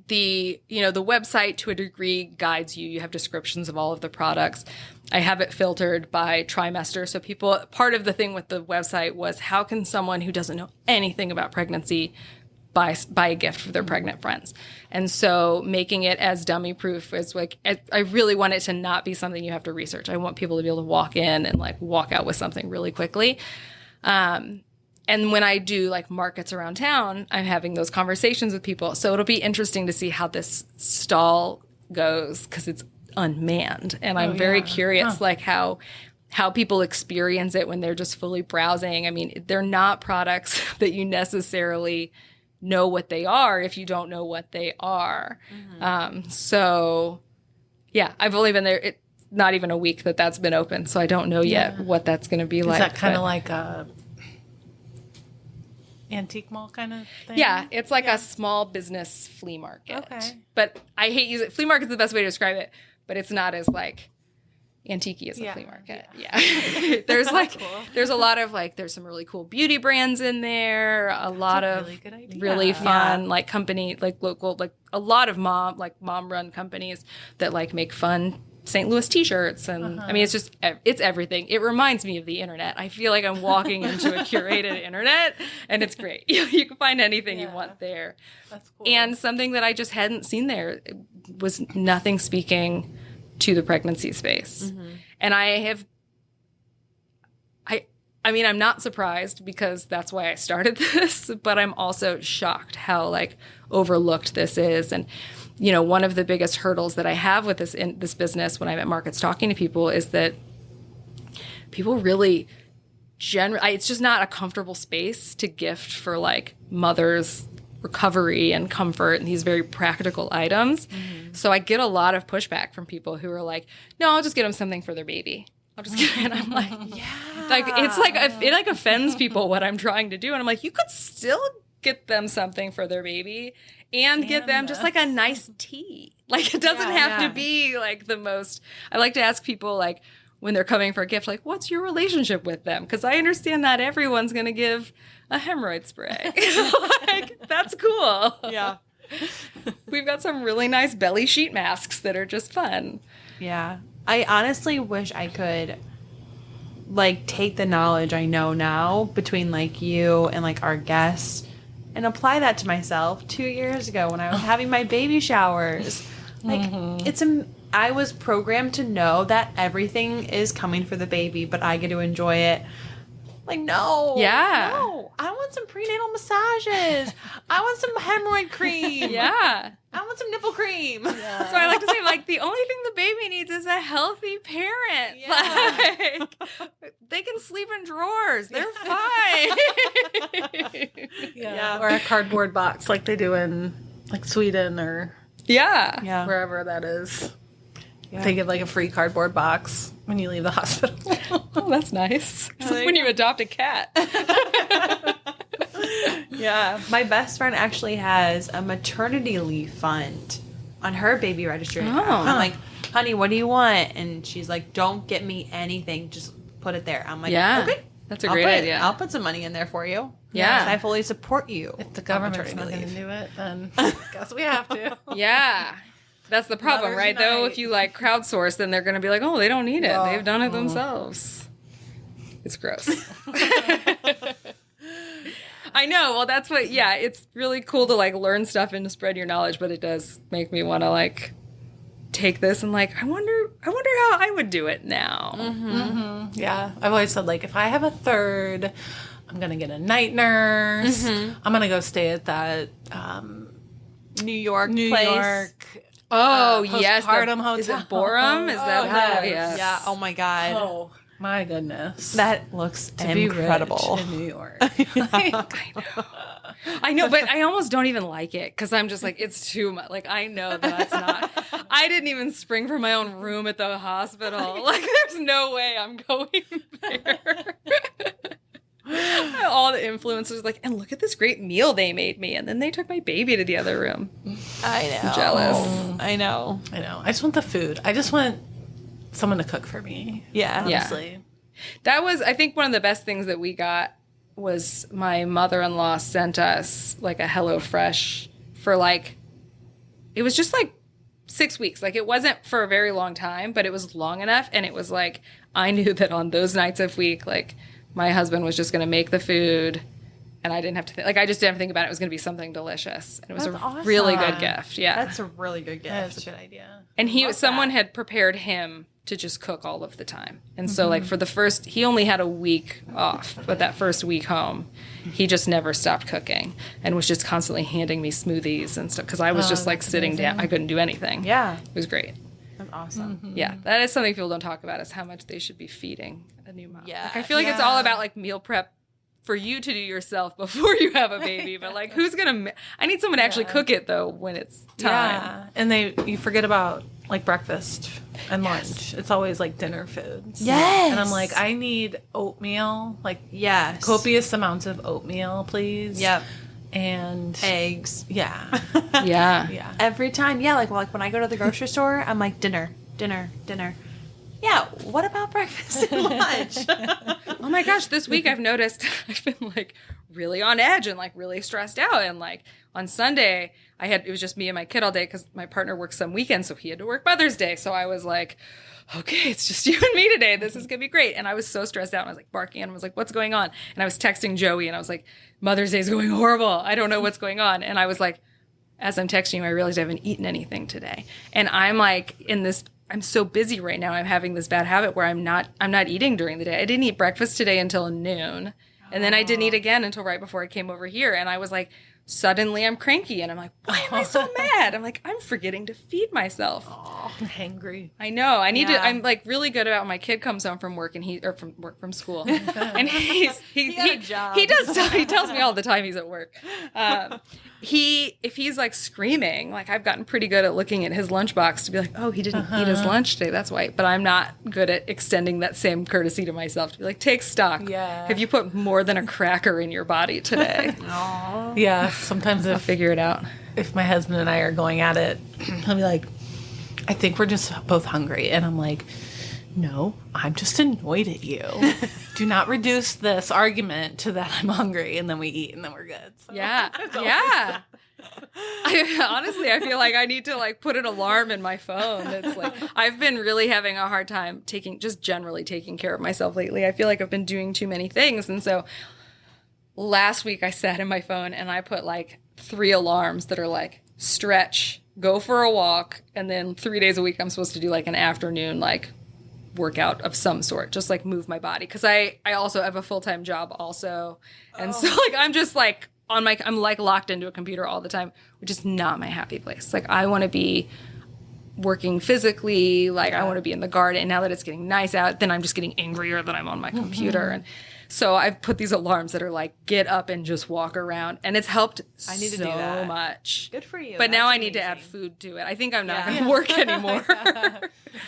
the website to a degree guides you. You have descriptions of all of the products. I have it filtered by trimester. So part of the thing with the website was, how can someone who doesn't know anything about pregnancy buy a gift for their pregnant friends? And so making it as dummy proof is like, I really want it to not be something you have to research. I want people to be able to walk in and like walk out with something really quickly. And when I do like markets around town, I'm having those conversations with people. So it'll be interesting to see how this stall goes, because it's unmanned. And I'm very curious, like how people experience it when they're just fully browsing. I mean, they're not products that you necessarily know what they are if you don't know what they are. Mm-hmm. So yeah, I've only been there. It's not even a week that's been open. So I don't know yet what that's going to be like. Is that kind of like a antique mall kind of thing? Yeah, it's like a small business flea market. Okay. But I hate using flea market is the best way to describe it, but it's not as like antique-y as a flea market. Yeah. There's like cool. There's a lot of like there's some really cool beauty brands in there, a lot of really good idea. Really fun like company like local like a lot of mom run companies that like make fun St. Louis t-shirts. And I mean, it's everything. It reminds me of the internet. I feel like I'm walking into a curated internet, and it's great. You can find anything you want there. That's cool. And something that I just hadn't seen there was nothing speaking to the pregnancy space. Mm-hmm. And I mean, I'm not surprised because that's why I started this, but I'm also shocked how like overlooked this is. And one of the biggest hurdles that I have with this business when I'm at markets talking to people is that people really it's just not a comfortable space to gift for like mothers' recovery and comfort and these very practical items. Mm-hmm. So I get a lot of pushback from people who are like, no, I'll just get them something for their baby. I'll just get it. And I'm like, yeah. Like, it's like, it like offends people what I'm trying to do. And I'm like, you could still get them something for their baby and get them just like a nice tea. Like, it doesn't have to be like the most, I like to ask people like, when they're coming for a gift, like, what's your relationship with them? Because I understand that everyone's going to give a hemorrhoid spray. Like, that's cool. Yeah. We've got some really nice belly sheet masks that are just fun. Yeah. I honestly wish I could, like, take the knowledge I know now between, like, you and, like, our guests and apply that to myself 2 years ago when I was having my baby showers. Like, I was programmed to know that everything is coming for the baby, but I get to enjoy it. Like, no. Yeah. No. I want some prenatal massages. I want some hemorrhoid cream. Yeah. I want some nipple cream. Yeah. So I like to say, like, the only thing the baby needs is a healthy parent. Yeah. Like, they can sleep in drawers. They're fine. Yeah. Or a cardboard box like they do in, like, Sweden or wherever that is. They give like a free cardboard box when you leave the hospital. Oh, that's nice. It's like when you adopt a cat. Yeah. My best friend actually has a maternity leave fund on her baby registry. Oh. I'm like, honey, what do you want? And she's like, don't get me anything. Just put it there. I'm like, okay. That's a great idea. I'll put some money in there for you. Yeah. 'Cause I fully support you. If the government's not going to do it, then I guess we have to. Yeah. That's the problem, Mothers right? Though, Unite. if you like crowdsource, then they're going to be like, oh, they don't need it. Well, They've done it themselves. It's gross. I know. Well, that's what, it's really cool to like learn stuff and to spread your knowledge, but it does make me want to like take this and like, I wonder how I would do it now. Mm-hmm. Yeah. I've always said, like, if I have a third, I'm going to get a night nurse. I'm going to go stay at that New York New place. York. Oh, yes. Postpartum hotel. Is it Borum? Is that yes. yes. Yeah. Oh my God. Oh, my goodness. That looks to be incredible. rich in New York. I know, but I almost don't even like it because I'm just like, it's too much. Like, I know that's not. I didn't even spring for my own room at the hospital. Like, there's no way I'm going there. All the influencers like, and look at this great meal they made me. And then they took my baby to the other room. I know. I'm jealous. I know. I know. I just want the food. I just want someone to cook for me. Yeah. Honestly. That was, I think, one of the best things that we got was my mother-in-law sent us like a HelloFresh for like, it was just like 6 weeks. Like it wasn't for a very long time, but it was long enough. And it was like, I knew that on those nights of week, like my husband was just going to make the food and I didn't have to I just didn't think about it. It was going to be something delicious. And it was That's a awesome. really good gift. Yeah. That's a really good gift. That's a good idea. And Love someone that. had prepared him to just cook all of the time. And so like for the first, he only had a week off, but that first week home, he just never stopped cooking and was just constantly handing me smoothies and stuff. Cause I was just like that's sitting amazing. down. I couldn't do anything. Yeah. It was great. That's awesome. Yeah. That is something people don't talk about is how much they should be feeding a new mom. Yeah. Like, I feel like it's all about like meal prep for you to do yourself before you have a baby. But like, who's going to, I need someone to actually cook it though when it's time. Yeah. And you forget about like breakfast and lunch. It's always like dinner foods. Yes. And I'm like, I need oatmeal, like Yes. copious amounts of oatmeal, please. Yep. And Eggs. yeah. Yeah. Yeah. Every time. Yeah. Like when I go to the grocery store, I'm like, dinner. Yeah. What about breakfast and lunch? Oh my gosh, this week I've noticed I've been like really on edge and like really stressed out. And like on Sunday, it was just me and my kid all day because my partner works some weekends, so he had to work Mother's Day. So I was like, okay, it's just you and me today. This is going to be great. And I was so stressed out and I was like barking and I was like, what's going on? And I was texting Joey and I was like, Mother's Day is going horrible. I don't know what's going on. And I was like, as I'm texting you, I realized I haven't eaten anything today. And I'm like I'm so busy right now. I'm having this bad habit where I'm not eating during the day. I didn't eat breakfast today until noon. And then I didn't eat again until right before I came over here. And I was like, suddenly I'm cranky. And I'm like, why am I so mad? I'm like, I'm forgetting to feed myself. Oh, I'm hangry. I know. I need Yeah. to. I'm like really good about when my kid comes home from work and from school, and he got a job. he does. He tells me all the time he's at work. If he's like screaming, like I've gotten pretty good at looking at his lunchbox to be like, oh, he didn't eat his lunch today. That's why. But I'm not good at extending that same courtesy to myself to be like, take stock. Yeah. Have you put more than a cracker in your body today? Yeah. Sometimes I'll figure it out. if my husband and I are going at it, he'll be like, I think we're just both hungry. And I'm like, no, I'm just annoyed at you. Do not reduce this argument to that I'm hungry. And then we eat and then we're good. So Yeah. it's always- Yeah. Honestly, I feel like I need to like put an alarm in my phone. It's like I've been really having a hard time generally taking care of myself lately. I feel like I've been doing too many things. And so last week I sat in my phone and I put like 3 alarms that are like stretch, go for a walk, and then 3 days a week I'm supposed to do like an afternoon like workout of some sort, just like move my body. Cause I also have a full-time job also. And so like I'm just like I'm like locked into a computer all the time, which is not my happy place. Like I want to be working physically, like I want to be in the garden. And now that it's getting nice out, then I'm just getting angrier that I'm on my computer. And so I've put these alarms that are like, get up and just walk around. And it's helped I need to do so that. much. Good for you. But now That's I need to add amazing. food to it. I think I'm not going to work anymore.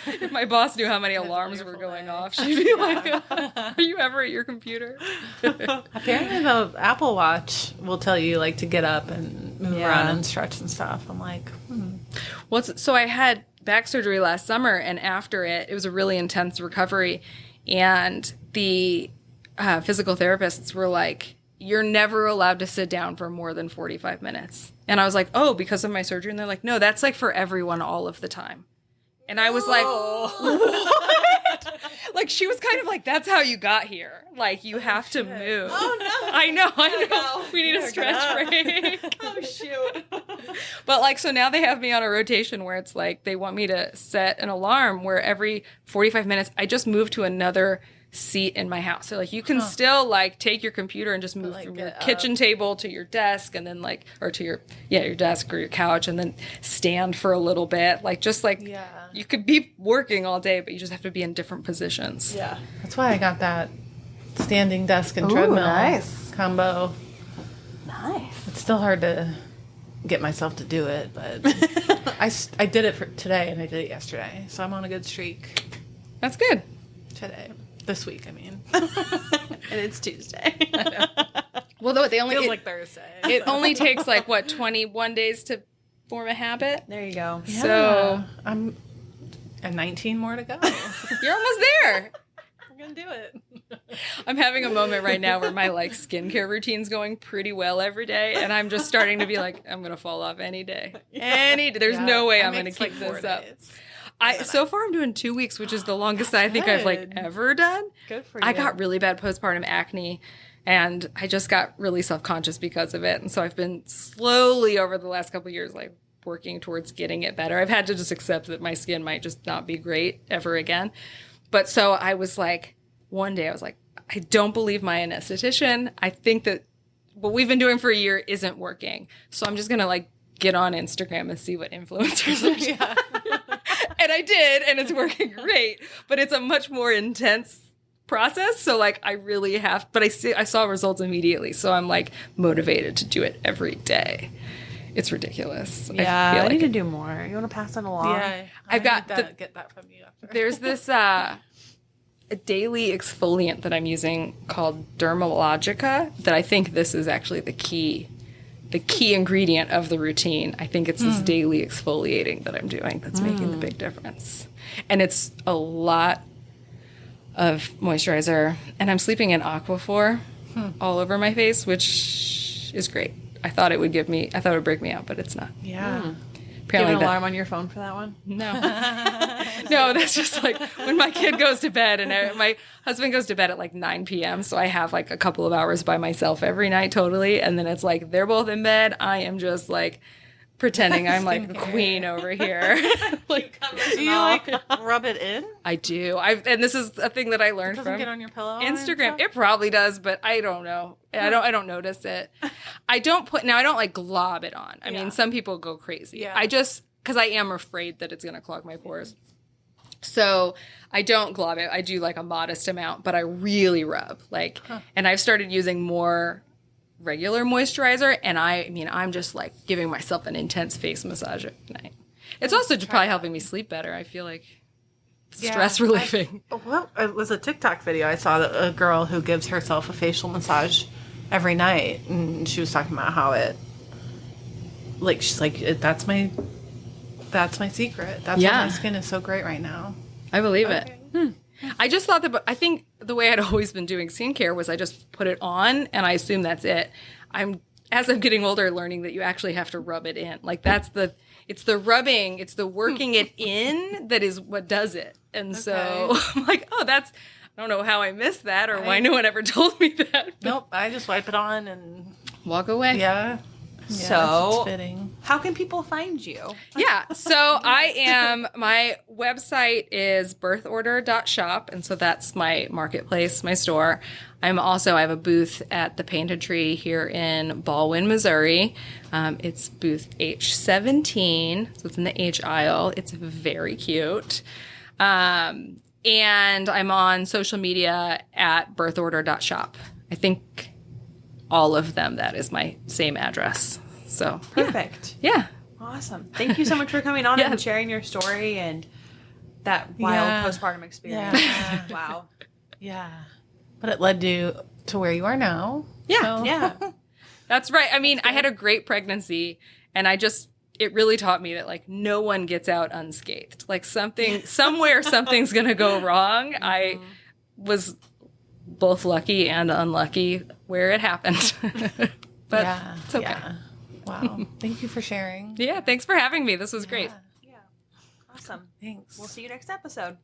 If my boss knew how many alarms were full going day. off, she'd be like, are you ever at your computer? Apparently the Apple Watch will tell you like to get up and move around and stretch and stuff. I'm like, So I had back surgery last summer, and after it was a really intense recovery. And the physical therapists were like, you're never allowed to sit down for more than 45 minutes. And I was like, oh, because of my surgery? And they're like, no, that's like for everyone all of the time. And I was like, what? Like, she was kind of like, that's how you got here. Like, you have to move. Oh, no. I know. We need a stretch break. Oh, shoot. But, like, so now they have me on a rotation where it's like they want me to set an alarm where every 45 minutes I just move to another seat in my house. So, like, you can still, like, take your computer and just move like, from your get kitchen table to your desk and then, like, or to your desk or your couch and then stand for a little bit. Like, just, like, you could be working all day, but you just have to be in different positions. Yeah. that's why I got that standing desk and Ooh, treadmill nice. combo. Nice. It's still hard to get myself to do it, but I did it for today and I did it yesterday. So I'm on a good streak That's good. today. This week, I mean. And it's Tuesday. Well, though, they only Feels it, like Thursday. it only takes, like, what, 21 days to form a habit? There you go. So I'm and 19 more to go. you're almost there. I'm gonna do it. I'm having a moment right now where my like skincare routine's going pretty well every day, and I'm just starting to be like, I'm gonna fall off any day. Any day. There's no way I'm gonna keep this up. So far I'm doing 2 weeks, which is the longest I think I've like good. ever done. Good for you. I got really bad postpartum acne, and I just got really self-conscious because of it. And so I've been slowly over the last couple of years like working towards getting it better. I've had to just accept that my skin might just not be great ever again. But so I was like, one day I was like, I don't believe my anesthetician. I think that what we've been doing for a year isn't working. So I'm just going to like get on Instagram and see what influencers are doing. And I did, and it's working great. But it's a much more intense process. So like I really have, but I saw results immediately. So I'm like motivated to do it every day. It's ridiculous. Yeah, feel I like need to do more. You want to pass that along? Yeah, I've got get that from you after. There's this a daily exfoliant that I'm using called Dermalogica that I think this is actually the key ingredient of the routine. I think it's this daily exfoliating that I'm doing that's making the big difference. And it's a lot of moisturizer. And I'm sleeping in Aquaphor all over my face, which is great. I thought it would break me out, but it's not. Yeah. Do you have Apparently an alarm on your phone for that one? No. No, that's just like when my kid goes to bed and my husband goes to bed at like 9 p.m. So I have like a couple of hours by myself every night totally. And then it's like they're both in bed. I am just like pretending I'm like the queen over here. Like, Do you like rub it in? I do. And this is a thing that I learned Doesn't from get on your pillow. and Instagram. stuff? It probably does, but I don't know. I don't notice it. I don't like glob it on. I mean, some people go crazy. Yeah. I just, because I am afraid that it's going to clog my pores. So I don't glob it. I do like a modest amount, but I really rub and I've started using more regular moisturizer. And I mean, I'm just like giving myself an intense face massage at night. It's also just probably helping me sleep better. I feel like stress relieving. Well, it was a TikTok video. I saw a girl who gives herself a facial massage every night, and she was talking about how it, like, she's like, that's my secret. That's why my skin is so great right now. I believe it. I just thought that, I think the way I'd always been doing skincare was I just put it on and I assume that's it. As I'm getting older, learning that you actually have to rub it in. Like it's the rubbing, it's the working it in that is what does it. And so I'm like, I don't know how I missed that or why no one ever told me that. Nope, I just wipe it on and walk away. yeah. So, it's fitting. how can people find you? Yeah. So my website is birthorder.shop. And so that's my marketplace, my store. I have a booth at the Painted Tree here in Baldwin, Missouri. It's booth H17. So it's in the H aisle. It's very cute. And I'm on social media at birthorder.shop. I think all of them, that is my same address. So Perfect. Yeah. Awesome. Thank you so much for coming on and sharing your story and that wild postpartum experience. Yeah. Wow. Yeah. But it led you to where you are now. Yeah. So. Yeah. That's right. I mean, I had a great pregnancy, and it really taught me that, like, no one gets out unscathed. Like, somewhere something's going to go wrong. I was both lucky and unlucky where it happened. But it's okay. Yeah. Wow. Thank you for sharing. Yeah, thanks for having me. This was great. Yeah. Awesome. Thanks. We'll see you next episode.